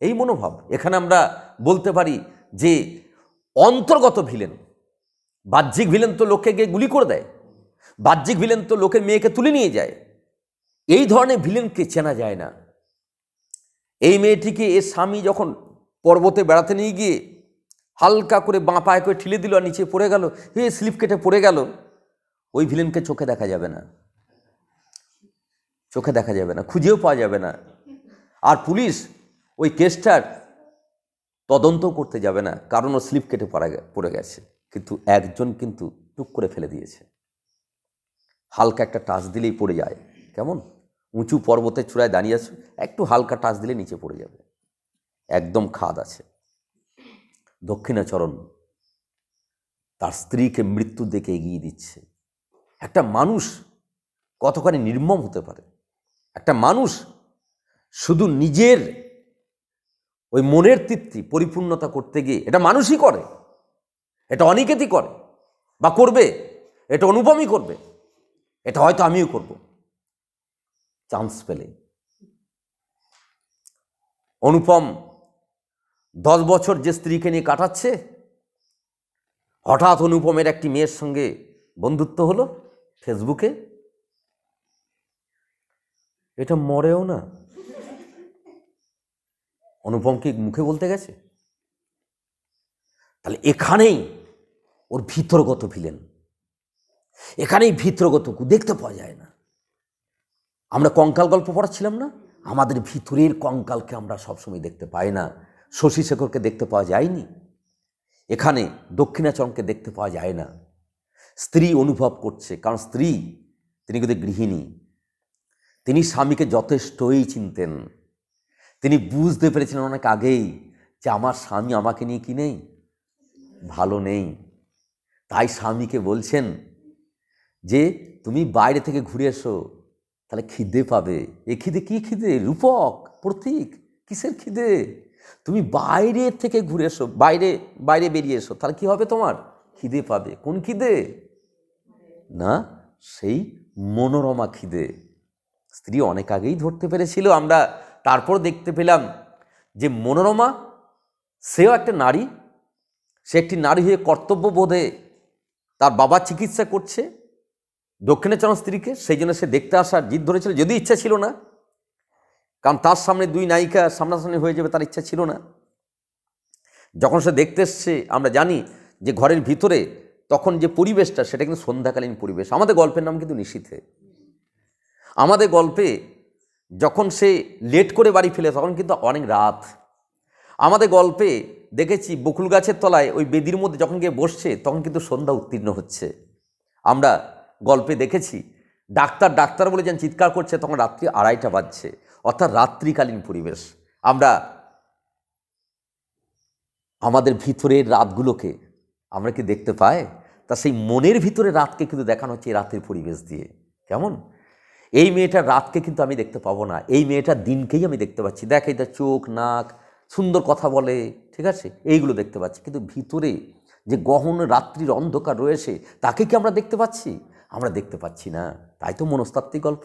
এই মনোভাব। এখানে আমরা বলতে পারি যে অন্তর্গত ভিলেন। বাহ্যিক ভিলেন তো লোককে গিয়ে গুলি করে দেয়, বাহ্যিক ভিলেন তো লোকের মেয়েকে তুলে নিয়ে যায়। এই ধরনের ভিলেনকে চেনা যায় না। এই মেয়েটিকে এর স্বামী যখন পর্বতে বেড়াতে নিয়ে গিয়ে হালকা করে বাঁ পায়ে করে ঠেলে দিল আর নিচে পড়ে গেল, স্লিপ কেটে পড়ে গেল, ওই ভিলেনকে চোখে দেখা যাবে না, চোখে দেখা যাবে না, খুঁজেও পাওয়া যাবে না। আর পুলিশ ওই কেসটার তদন্ত করতে যাবে না, কারণ ও স্লিপ কেটে পড়ে গেছে। কিন্তু একজন কিন্তু টুক করে ফেলে দিয়েছে, হালকা একটা টাচ দিলেই পড়ে যায়। কেমন উঁচু পর্বতের চূড়ায় দাঁড়িয়ে আছে, একটু হালকা টাচ দিলে নিচে পড়ে যাবে, একদম খাদ আছে। দক্ষিণাচরণ তার স্ত্রীকে মৃত্যুর দিকে এগিয়ে দিচ্ছে। একটা মানুষ কতখানি নির্মম হতে পারে! একটা মানুষ শুধু নিজের ওই মনের তৃপ্তি পরিপূর্ণতা করতে গিয়ে, এটা মানুষই করে, এটা অনিকেতই করে বা করবে, এটা অনুপমই করবে, এটা হয়তো আমিও করব চান্স পেলে। অনুপম 10 বছর যে স্ত্রীকে নিয়ে কাটাচ্ছে, হঠাৎ অনুপমের একটি মেয়ের সঙ্গে বন্ধুত্ব হলো ফেসবুকে। এটা মরেও না, অনুপম কি মুখে বলতে গেছে? তাহলে এখানেই ওর ভিতরগত ভিলেন, এখানেই ভিতরগত দেখতে পাওয়া যায় না। আমরা কঙ্কাল গল্প পড়াচ্ছিলাম না, আমাদের ভিতরের কঙ্কালকে আমরা সবসময় দেখতে পাই না। শশী শেখরকে দেখতে পাওয়া যায়নি। এখানে দক্ষিণাচরণকে দেখতে পাওয়া যায় না। স্ত্রী অনুভব করছে, কারণ স্ত্রী তিনি কিন্তু গৃহিণী, তিনি স্বামীকে যথেষ্টই চিনতেন। তিনি বুঝতে পেরেছিলেন অনেক আগেই যে আমার স্বামী আমাকে নিয়ে কি নেই, ভালো নেই। তাই স্বামীকে বলছেন যে তুমি বাইরে থেকে ঘুরে এসো, তাহলে খিদে পাবে। এ খিদে কি খিদে? রূপক, প্রতীক, কিসের খিদে? তুমি বাইরে থেকে ঘুরে এসো, বাইরে বাইরে বেরিয়ে এসো, তাহলে কি হবে? তোমার খিদে পাবে। কোন খিদে? না, সেই মনোরমা খিদে। স্ত্রী অনেক আগেই ধরতে পেরেছিল। আমরা তারপর দেখতে পেলাম যে মনোরমা সেও একটা নারী, সে একটি নারী হয়ে কর্তব্যবোধে তার বাবা চিকিৎসা করছে দক্ষিণাচরণ স্ত্রীকে, সেই জন্য সে দেখতে আসার জিদ ধরেছিল, যদি ইচ্ছা ছিল না, কারণ তার সামনে দুই নায়িকা সামনাসামনি হয়ে যাবে, তার ইচ্ছা ছিল না। যখন সে দেখতে এসছে, আমরা জানি যে ঘরের ভিতরে তখন যে পরিবেশটা সেটা কিন্তু সন্ধ্যাকালীন পরিবেশ। আমাদের গল্পের নাম কিন্তু নিশীথে। আমাদের গল্পে যখন সে লেট করে বাড়ি ফেলে তখন কিন্তু অনেক রাত। আমাদের গল্পে দেখেছি বকুল গাছের তলায় ওই বেদির মধ্যে যখন গিয়ে বসছে তখন কিন্তু সন্ধ্যা উত্তীর্ণ হচ্ছে। আমরা গল্পে দেখেছি ডাক্তার ডাক্তার বলে যেন চিৎকার করছে, তখন রাত্রি 2:30 বাজছে, অর্থাৎ রাত্রিকালীন পরিবেশ। আমরা আমাদের ভিতরের রাতগুলোকে আমরা কি দেখতে পাই? তা সেই মনের ভিতরে রাতকে কিন্তু দেখানো হচ্ছে এই রাতের পরিবেশ দিয়ে। কেমন? এই মেয়েটার রাতকে কিন্তু আমি দেখতে পাবো না, এই মেয়েটার দিনকেই আমি দেখতে পাচ্ছি। দেখ এটা চোখ, নাক, সুন্দর কথা বলে, ঠিক আছে, এইগুলো দেখতে পাচ্ছি, কিন্তু ভিতরে যে গহন রাত্রির অন্ধকার রয়েছে তাকে কি আমরা দেখতে পাচ্ছি? আমরা দেখতে পাচ্ছি না। তাই তো মনস্তাত্ত্বিক গল্প,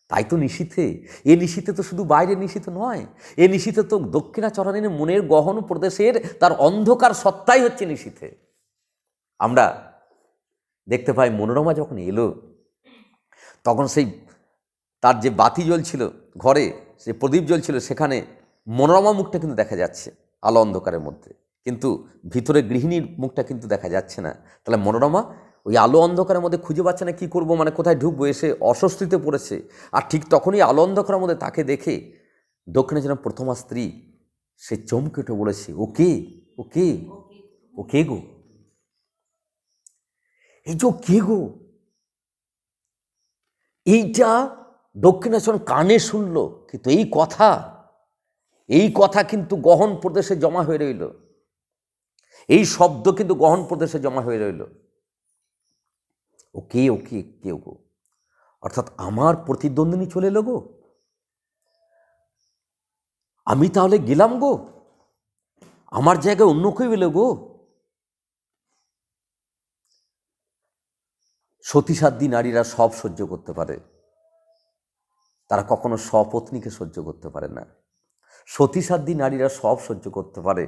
তাই তো নিশীথে। এ নিশীথে তো শুধু বাইরের নিশীথ নয়, এ নিশীথে তো দক্ষিণাচরণের মনের গহন প্রদেশের তার অন্ধকার সত্তাই হচ্ছে নিশীথে। আমরা দেখতে পাই মনোরমা যখন এলো তখন সেই তার যে বাতি জ্বলছিল ঘরে, সে প্রদীপ জ্বলছিল, সেখানে মনোরমা মুখটা কিন্তু দেখা যাচ্ছে আলো অন্ধকারের মধ্যে, কিন্তু ভিতরে গৃহিণীর মুখটা কিন্তু দেখা যাচ্ছে না। তাহলে মনোরমা ওই আলো অন্ধকারের মধ্যে খুঁজে পাচ্ছে না কি করব, মানে কোথায় ঢুকবো, এসে অস্বস্তিতে পড়েছে। আর ঠিক তখনই আলো অন্ধকারের মধ্যে তাকে দেখে দক্ষিণাচরণ প্রথমা স্ত্রী সে চমকে উঠে বলেছে, ও কে? ও কে? ও কে গো? এই যে কে গো, এইটা দক্ষিণাচরণ কানে শুনল, কিন্তু এই কথা কিন্তু গহন প্রদেশে জমা হয়ে রইল, এই শব্দ কিন্তু গহন প্রদেশে জমা হয়ে রইল। ও কে? ও কে? কেউ গো, অর্থাৎ আমার প্রতিদ্বন্দ্বিনী চলে এলো গো, আমি তাহলে গেলাম গো, আমার জায়গায় অন্য কেউ এলো গো। সতীসাধ্যী নারীরা সব সহ্য করতে পারে, তারা কখনো স্বপত্নীকে সহ্য করতে পারে না। সতীসাধ্যী নারীরা সব সহ্য করতে পারে,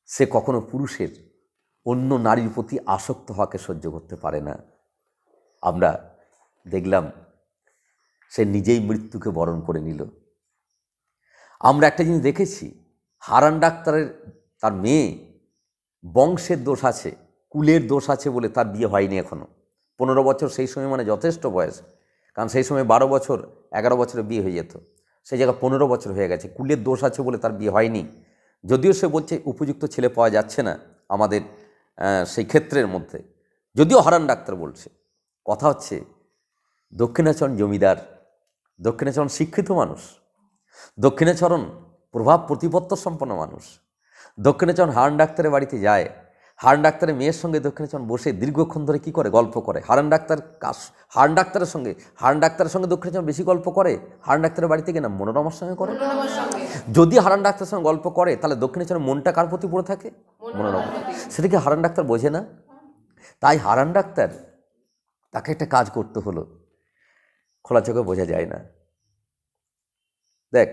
সে কখনো পুরুষের অন্য নারীর প্রতি আসক্ত হওয়াকে সহ্য করতে পারে না। আমরা দেখলাম সে নিজেই মৃত্যুকে বরণ করে নিল। আমরা একটা জিনিস দেখেছি, হারান ডাক্তারের তার মেয়ে বংশের দোষ আছে, কুলের দোষ আছে বলে তার বিয়ে হয়নি এখনো। 15 বছর সেই সময় মানে যথেষ্ট বয়স, কারণ সেই সময় 12 বছর 11 বছরে বিয়ে হয়ে যেত, সেই জায়গায় 15 বছর হয়ে গেছে। কুলের দোষ আছে বলে তার বিয়ে হয়নি, যদিও সে বলছে উপযুক্ত ছেলে পাওয়া যাচ্ছে না আমাদের সেই ক্ষেত্রের মধ্যে, যদিও হারান ডাক্তার বলছে। কথা হচ্ছে দক্ষিণাচরণ জমিদার, দক্ষিণাচরণ শিক্ষিত মানুষ, দক্ষিণাচরণ প্রভাব প্রতিপত্ত সম্পন্ন মানুষ। দক্ষিণাচরণ হারান ডাক্তারের বাড়িতে যায়, হারান ডাক্তারের মেয়ের সঙ্গে দক্ষিণাচরণ বসে দীর্ঘক্ষণ ধরে কী করে? গল্প করে। হারান ডাক্তারের সঙ্গে দক্ষিণাচরণ বেশি গল্প করে হারান ডাক্তারের বাড়িতে গিয়ে না, মনোরমার সঙ্গে করে। যদি হারান ডাক্তারের সঙ্গে গল্প করে তাহলে দক্ষিণাচরণ মনটা কার প্রতি পড়ে থাকে? মনোরমা। সেটাকে হারান ডাক্তার বোঝে না। তাই হারান ডাক্তার তাকে একটা কাজ করতে হলো, খোলা চোখে বোঝা যায় না। দেখ,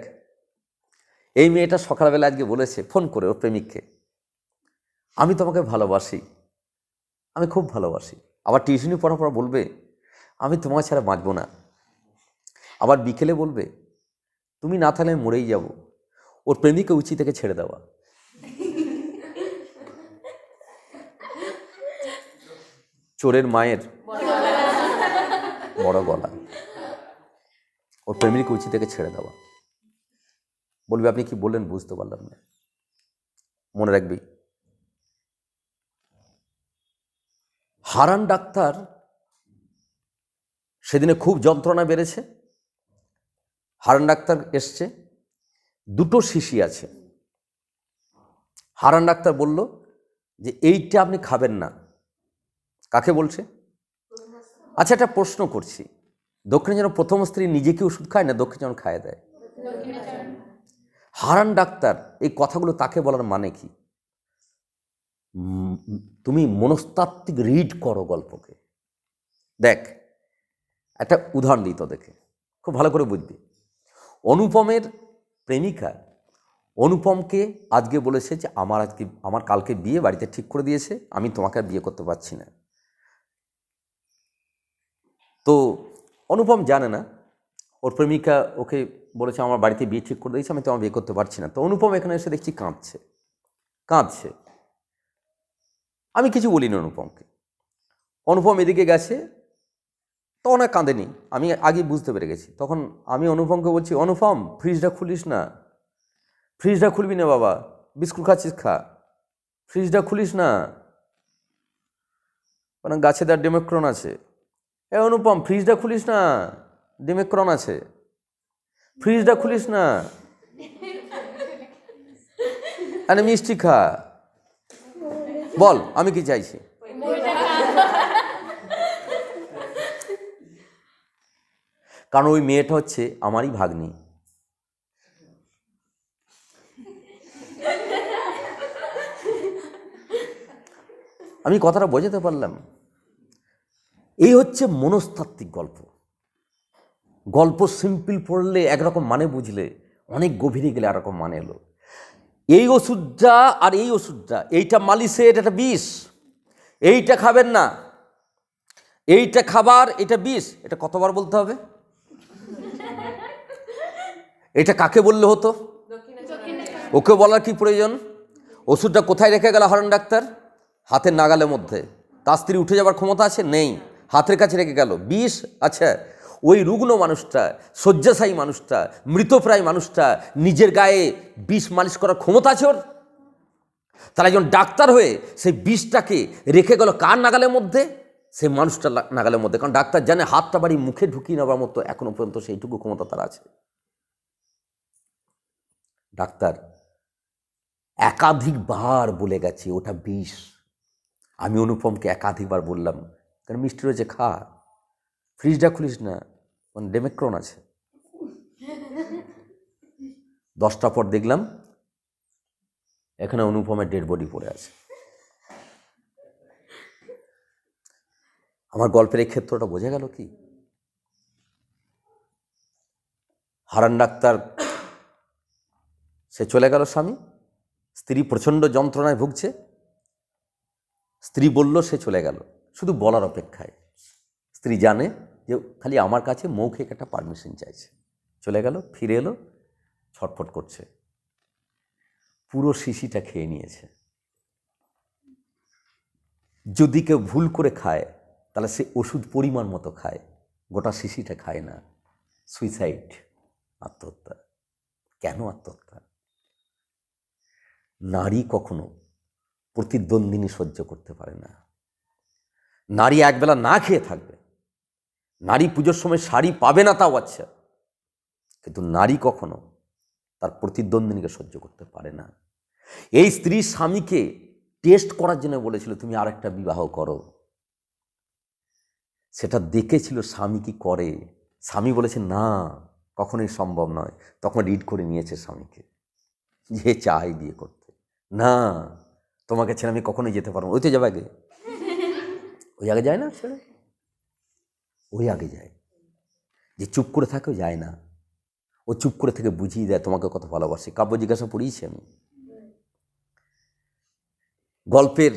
এই মেয়েটা সকালবেলা আজকে বলেছে ফোন করে ওর প্রেমিককে, আমি তোমাকে ভালোবাসি, আমি খুব ভালোবাসি। আবার টিউশনি পড়ার পর বলবে আমি তোমাকে ছাড়া বাঁচব না। আবার বিকেলে বলবে তুমি না থাকলে আমি মরেই যাব। ওর প্রেমিককে উচিত থেকে ছেড়ে দেওয়া। চোরের মায়ের বড় গলা। ওর প্রেমিককে উচিত থেকে ছেড়ে দেওয়া। বলবে আপনি কি বললেন বুঝতে পারলাম না। মনে রাখবি। হারান ডাক্তার সেদিনে খুব যন্ত্রণা বেড়েছে। হারান ডাক্তার এসছে, দুটো শিশি আছে। হারান ডাক্তার বলল যে এইটা আপনি খাবেন না। কাকে বলছে? আচ্ছা, একটা প্রশ্ন করছি, দক্ষিণাচরণ প্রথম স্ত্রী নিজে কি ওষুধ খায় না দক্ষিণাচরণ খাইয়ে দেয়? হারান ডাক্তার এই কথাগুলো তাকে বলার মানে কি? তুমি মনস্তাত্ত্বিক রিড করো গল্পকে। দেখ, একটা উদাহরণ দিই তো, দেখে খুব ভালো করে বুঝবি। অনুপমের প্রেমিকা অনুপমকে আজকে বলেছে যে আমার কালকে বিয়ে বাড়িতে ঠিক করে দিয়েছে, আমি তোমাকে আর বিয়ে করতে পারছি না। তো অনুপম জানে না, ওর প্রেমিকা ওকে বলেছে আমার বাড়িতে বিয়ে ঠিক করে দিয়েছে, আমি তোমার বিয়ে করতে পারছি না। তো অনুপম এখানে এসে দেখছি কাঁদছে। আমি কিছু বলিনি অনুপমকে। অনুপম এদিকে গেছে, তখন আর কাঁদেনি, আমি আগে বুঝতে পেরে গেছি। তখন আমি অনুপমকে বলছি, অনুপম ফ্রিজটা খুলিস না। ফ্রিজটা খুলবি না বাবা, বিস্কুট খাচ্ছিস খা, ফ্রিজটা খুলিস না, কারণ গাছে তার ডেমোক্রন আছে। এ অনুপম ফ্রিজটা খুলিস না, ডেমোক্রন আছে, ফ্রিজটা খুলিস না, আরে মিষ্টি খা, বল আমি কি চাইছি। কারণ ওই মেয়েটা হচ্ছে আমারই ভাগ্নি। আমি কথাটা বোঝাতে পারলাম? এই হচ্ছে মনস্তাত্ত্বিক গল্প। গল্প সিম্পল পড়লে একরকম মানে বুঝলে, অনেক গভীরে গেলে আরেকরকম মানে এলো। এই ওষুধটা আর এই ওষুধটা, এইটা মালিশের, এটা বিষ, এইটা খাবেন না, এইটা খাবার, এটা বিষ। এটা কতবার বলতে হবে? এটা কাকে বললে হতো? ওকে বলার কি প্রয়োজন? ওষুধটা কোথায় রেখে গেল হারান ডাক্তার? হাতের নাগালের মধ্যে। তার স্ত্রী উঠে যাবার ক্ষমতা আছে? নেই, হাতের কাছে রেখে গেল বিষ। আচ্ছা, ওই রুগ্ন মানুষটা, শয্যাশায়ী মানুষটা, মৃতপ্রায় মানুষটা নিজের গায়ে বিষ মালিশ করার ক্ষমতা আছে ওর? তারা একজন ডাক্তার হয়ে সেই বিষটাকে রেখে গেল কার নাগালের মধ্যে? সেই মানুষটার নাগালের মধ্যে। কারণ ডাক্তার জানে হাতটা বাড়ি মুখে ঢুকিয়ে নেবার মতো এখনো পর্যন্ত সেইটুকু ক্ষমতা তার আছে। ডাক্তার একাধিকবার বলে গেছে ওটা বিষ। আমি অনুপমকে একাধিকবার বললাম, কারণ মিষ্টি রয়েছে খা, ফ্রিজটা খুলিস না, মানে ডেমোক্রন আছে। 10টা পর দেখলাম এখানে অনুপমের ডেড বডি পড়ে আছে। আমার গল্পের এই ক্ষেত্রটা বোঝা গেল কি? হারান ডাক্তার সে চলে গেল, স্বামী, স্ত্রী প্রচণ্ড যন্ত্রণায় ভুগছে। স্ত্রী বলল সে চলে গেল, শুধু বলার অপেক্ষায়। স্ত্রী জানে যে খালি আমার কাছে মৌখিক একটা পারমিশন চাইছে। চলে গেল, ফিরে এলো, ছটফট করছে, পুরো শিশিটা খেয়ে নিয়েছে। যদি কেউ ভুল করে খায় তাহলে সে ওষুধ পরিমাণ মতো খায়, গোটা শিশিটা খায় না। সুইসাইড, আত্মহত্যা। কেন আত্মহত্যা? নারী কখনো প্রতিদ্বন্দ্বিনী সহ্য করতে পারে না। নারী একবেলা না খেয়ে থাকবে, নারী পুজোর সময় শাড়ি পাবে না তাও আচ্ছা, কিন্তু নারী কখনো তার প্রতিদ্বন্দ্বিনীকে সহ্য করতে পারে না। এই স্ত্রী স্বামীকে টেস্ট করার জন্য বলেছিল তুমি আরেকটা বিবাহ করো। সেটা দেখেছিল স্বামী কি করে। স্বামী বলেছে না, কখনোই সম্ভব নয়। তখন রিড করে নিয়েছে স্বামীকে, যে চাই বিয়ে করতে। না, তোমাকে ছেড়ে আমি কখনোই যেতে পারবো। ওই তো যাবে আগে, ওই আগে যায় না, ছেড়ে ওই আগে যায়। যে চুপ করে থাকে ও যায় না, ও চুপ করে থেকে বুঝিয়ে দেয় তোমাকে কত ভালোবাসে। কাব্য জিজ্ঞাসা পড়িয়েছি আমি। গল্পের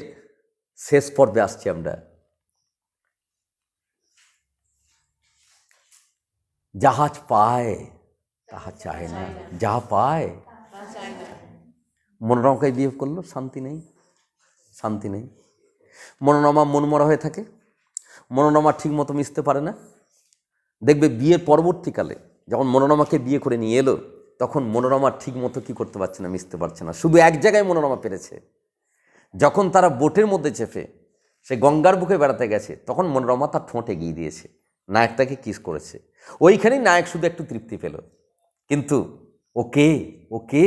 শেষ পর্বে আসছি আমরা। জাহাজ পায় তাহা চায় না, যাহা পায়। মনোরমাকে বিয়ে করলো, শান্তি নেই, শান্তি নেই। মনোরমা মনমরা হয়ে থাকে, মনোরমা ঠিক মতো মিশতে পারে না। দেখবে বিয়ের পরবর্তীকালে যখন মনোরমাকে বিয়ে করে নিয়ে এলো, তখন মনোরমা ঠিক মতো কী করতে পারছে না, মিশতে পারছে না। শুধু এক জায়গায় মনোরমা পেরেছে, যখন তারা বোটের মধ্যে চেপে সে গঙ্গার বুকে বেড়াতে গেছে, তখন মনোরমা তার ঠোঁট এগিয়ে দিয়েছে, নায়ক তাকে কিস করেছে। ওইখানেই নায়ক শুধু একটু তৃপ্তি পেল। কিন্তু ও কে, ও কে,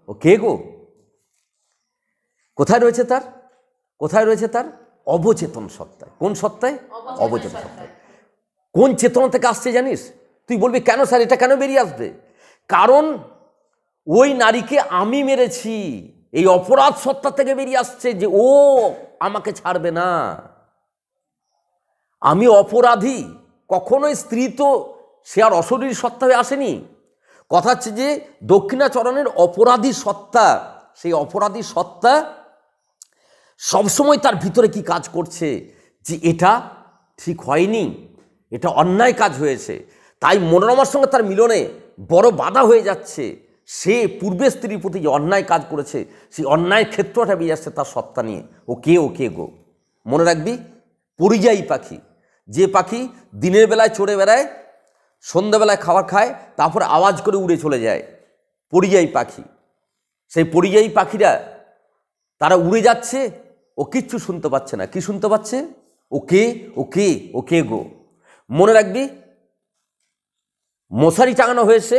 ও কে গো? কোথায় রয়েছে তার, কোথায় রয়েছে তার? অবচেতন সত্তায়। কোন সত্তায়? অবচেতন সত্তায়। কোন চেতনা থেকে আসছে জানিস? তুই বলবি কেন স্যার এটা কেন বেরিয়ে আসবে? কারণ ওই নারীকে আমি মেরেছি, এই অপরাধ সত্তা থেকে বেরিয়ে আসছে যে ও আমাকে ছাড়বে না, আমি অপরাধী। কখনোই স্ত্রী তো সে আর অশরীর সত্তা হয়ে আসেনি। কথা হচ্ছে যে দক্ষিণাচরণের অপরাধী সত্তা, সেই অপরাধী সত্তা সবসময় তার ভিতরে কি কাজ করছে, যে এটা ঠিক হয়নি, এটা অন্যায় কাজ হয়েছে। তাই মনোরমার সঙ্গে তার মিলনে বড় বাধা হয়ে যাচ্ছে। সে পূর্বে স্ত্রীর প্রতি যে অন্যায় কাজ করেছে, সেই অন্যায় ক্ষেত্রটা বেরিয়ে আসছে তার সত্তা নিয়ে। ও কে, ও কে গো? মনে রাখবি, পরিযায়ী পাখি, যে পাখি দিনের বেলায় চড়ে বেড়ায়, সন্ধ্যাবেলায় খাবার খায়, তারপর আওয়াজ করে উড়ে চলে যায়, পরিযায়ী পাখি। সেই পরিযায়ী পাখিরা তারা উড়ে যাচ্ছে, ও কিচ্ছু শুনতে পাচ্ছে না। কি শুনতে পাচ্ছে? ও কে, ও কে, ও কে গো? মনে রাখবি, মশারি টাঙানো হয়েছে,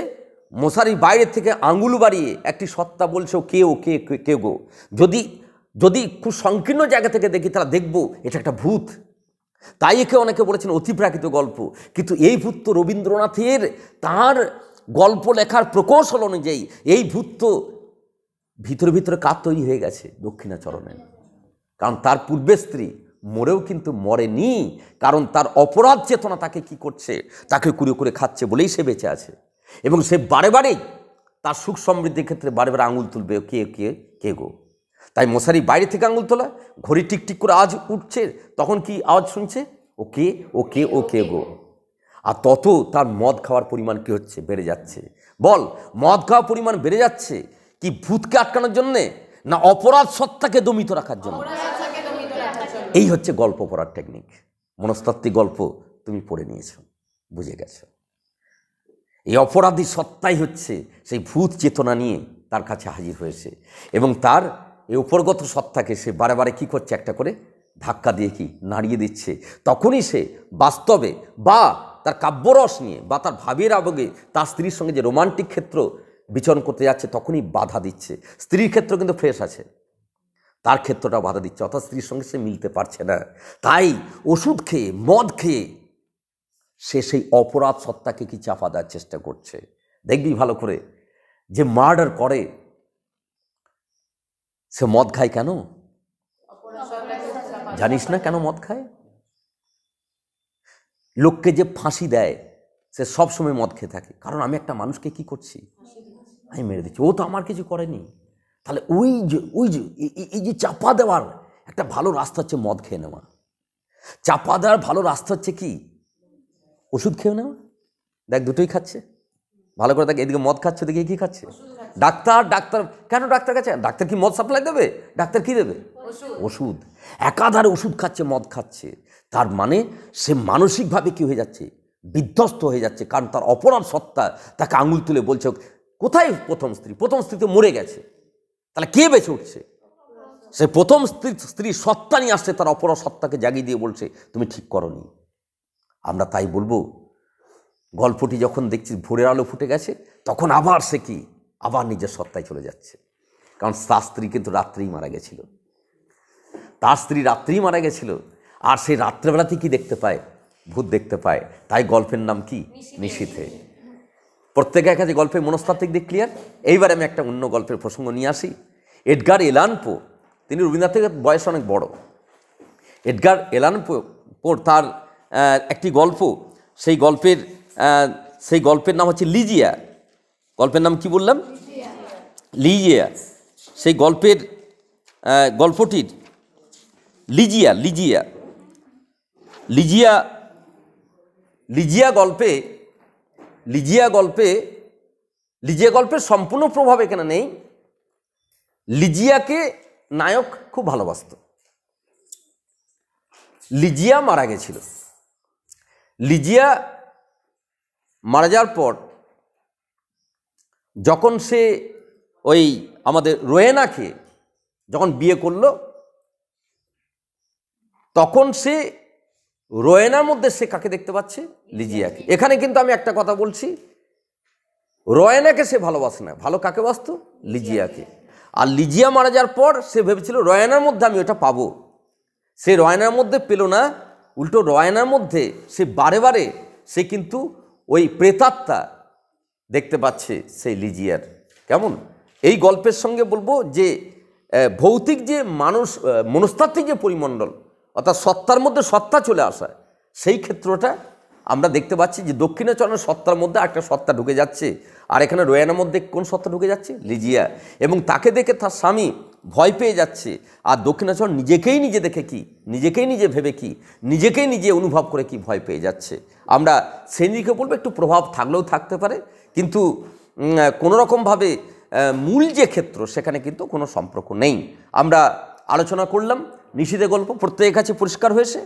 মশারির বাইরে থেকে আঙুল বাড়িয়ে একটি সত্তা বলছে ও কে, ও কে, কে গো? যদি যদি খুব সংকীর্ণ জায়গা থেকে দেখি, তারা দেখবো এটা একটা ভূত। তাই একে অনেকে বলেছেন অতিপ্রাকৃত গল্প। কিন্তু এই ভূত তো রবীন্দ্রনাথের তার গল্প লেখার প্রকৌশল অনুযায়ী এই ভূত তো ভিতরে ভিতরে কার তৈরি হয়ে গেছে? দক্ষিণাচরণে। কারণ তার পূর্বে স্ত্রী মরেও কিন্তু মরেনি, কারণ তার অপরাধ চেতনা তাকে কি করছে, তাকে কুড়ে করে খাচ্ছে বলেই সে বেঁচে আছে। এবং সে বারে বারেই তার সুখ সমৃদ্ধির ক্ষেত্রে বারে বারে আঙুল তুলবে, কে কে, কে গো? তাই মশারি বাইরে থেকে আঙুল তোলা, ঘড়ি টিকটিক করে আওয়াজ উঠছে, তখন কি আওয়াজ শুনছে? ও কে, ও কে, ও কে গো? আর তত তার মদ খাওয়ার পরিমাণ কি হচ্ছে? বেড়ে যাচ্ছে। বল, মদ খাওয়ার পরিমাণ বেড়ে যাচ্ছে কি ভূতকে আটকানোর জন্যে, না অপরাধ সত্তাকে দমিত রাখার জন্য? এই হচ্ছে গল্প পড়ার টেকনিক। মনস্তাত্ত্বিক গল্প তুমি পড়ে নিয়েছো, বুঝে গেছো। এই অপরাধী সত্তাই হচ্ছে সেই ভূত চেতনা নিয়ে তার কাছে হাজির হয়েছে, এবং তার এই উপরগত সত্তাকে সে বারে বারে কী করছে? একটা করে ধাক্কা দিয়ে কি নাড়িয়ে দিচ্ছে। তখনই সে বাস্তবে বা তার কাব্যরস নিয়ে বা তার ভাবের আবেগে তার স্ত্রীর সঙ্গে যে রোমান্টিক ক্ষেত্র বিচরণ করতে যাচ্ছে, তখনই বাধা দিচ্ছে। স্ত্রীর ক্ষেত্র কিন্তু ফ্রেশ আছে, তার ক্ষেত্রটা বাধা দিচ্ছে, অর্থাৎ স্ত্রীর সঙ্গে সে মিলতে পারছে না। তাই ওষুধ খেয়ে, মদ খেয়ে সে সেই অপরাধ সত্তাকে কি চাপা দেওয়ার চেষ্টা করছে। দেখবি ভালো করে, যে মার্ডার করে সে মদ খায় কেন? জানিস না কেন মদ খায়? লোককে যে ফাঁসি দেয় সে সবসময় মদ খেয়ে থাকে, কারণ আমি একটা মানুষকে কি করছি? আমি মেরে দিচ্ছি, ও তো আমার কিছু করেনি। তাহলে এই যে চাপা দেওয়ার একটা ভালো রাস্তা হচ্ছে মদ খেয়ে নেওয়া। চাপা দেওয়ার ভালো রাস্তা হচ্ছে কি? ওষুধ খেয়ে নেওয়া। দেখ দুটোই খাচ্ছে, ভালো করে দেখ, এদিকে মদ খাচ্ছে, দেখে কি খাচ্ছে? ডাক্তার। ডাক্তার কেন ডাক্তার কাছে? ডাক্তার কি মদ সাপ্লাই দেবে? ডাক্তার কি দেবে? ওষুধ। একাধারে ওষুধ খাচ্ছে, মদ খাচ্ছে। তার মানে সে মানসিকভাবে কি হয়ে যাচ্ছে? বিধ্বস্ত হয়ে যাচ্ছে, কারণ তার অপরাধ সত্তা তাকে আঙুল তুলে বলছে কোথায় প্রথম স্ত্রী? প্রথম স্ত্রী তো মরে গেছে, তাহলে কে বেঁচে উঠছে? সে প্রথম স্ত্রী সত্তা নিয়ে আসছে, তার অপরাধ সত্তাকে জাগিয়ে দিয়ে বলছে তুমি ঠিক করনি। আমরা তাই বলবো, গল্পটি যখন দেখছি ভোরের আলো ফুটে গেছে, তখন আবার সে কি আবার নিজের সত্তায় চলে যাচ্ছে। কারণ তার স্ত্রী কিন্তু রাত্রেই মারা গেছিল, তার স্ত্রী রাত্রেই মারা গেছিল। আর সেই রাত্রেবেলাতে কি দেখতে পায়? ভূত দেখতে পায়। তাই গল্পের নাম কি? নিশীথে। প্রত্যেকের কাছে গল্পের মনস্তাত্ত্বিক দিক ক্লিয়ার। এইবার আমি একটা অন্য গল্পের প্রসঙ্গ নিয়ে আসি। এডগার এলান পো, তিনি রবীন্দ্রনাথের বয়স অনেক বড়। এডগার এলান পোর তার একটি গল্প, সেই গল্পের নাম হচ্ছে লিজিয়া। গল্পের নাম কি বললাম? লিজিয়া। সেই গল্পটির লিজিয়া গল্পের সম্পূর্ণ প্রভাব এখানে নেই। লিজিয়াকে নায়ক খুব ভালোবাসত। লিজিয়া মারা গেছিল। লিজিয়া মারা যাওয়ার পর যখন সে ওই আমাদের রোয়েনাকে যখন বিয়ে করলো, তখন সে রোয়েনার মধ্যে সে কাকে দেখতে পাচ্ছে? লিজিয়াকে। এখানে কিন্তু আমি একটা কথা বলছি, রোয়েনাকে সে ভালোবাসে না, ভালো কাকে বাসত? লিজিয়াকে। আর লিজিয়া মারা যাওয়ার পর সে ভেবেছিল রোয়েনার মধ্যে আমি ওটা পাবো, সে রোয়েনার মধ্যে পেল না, উল্টো রোয়েনার মধ্যে সে বারে বারে সে কিন্তু ওই প্রেতাত্মা দেখতে পাচ্ছে সেই লিজিয়ার। কেমন এই গল্পের সঙ্গে বলবো যে ভৌতিক যে মানুষ মনস্তাত্ত্বিক যে পরিমণ্ডল, অর্থাৎ সত্তার মধ্যে সত্তা চলে আসা, সেই ক্ষেত্রটা আমরা দেখতে পাচ্ছি যে দক্ষিণাচরণের সত্তার মধ্যে একটা সত্তা ঢুকে যাচ্ছে, আর এখানে রোয়ানার মধ্যে কোন সত্তা ঢুকে যাচ্ছে? লিজিয়া। এবং তাকে দেখে তার স্বামী ভয় পেয়ে যাচ্ছে, আর দক্ষিণাচরণ নিজেকেই নিজে দেখে কি, নিজেকেই নিজে ভেবে কি, নিজেকেই নিজে অনুভব করে কি ভয় পেয়ে যাচ্ছে। আমরা সেই দিকে বলবো একটু প্রভাব থাকলেও থাকতে পারে, কিন্তু কোনোরকমভাবে মূল যে ক্ষেত্র সেখানে কিন্তু কোনো সম্পর্ক নেই। আমরা আলোচনা করলাম নিশীথের গল্প, প্রত্যেকের কাছে পরিষ্কার হয়েছে।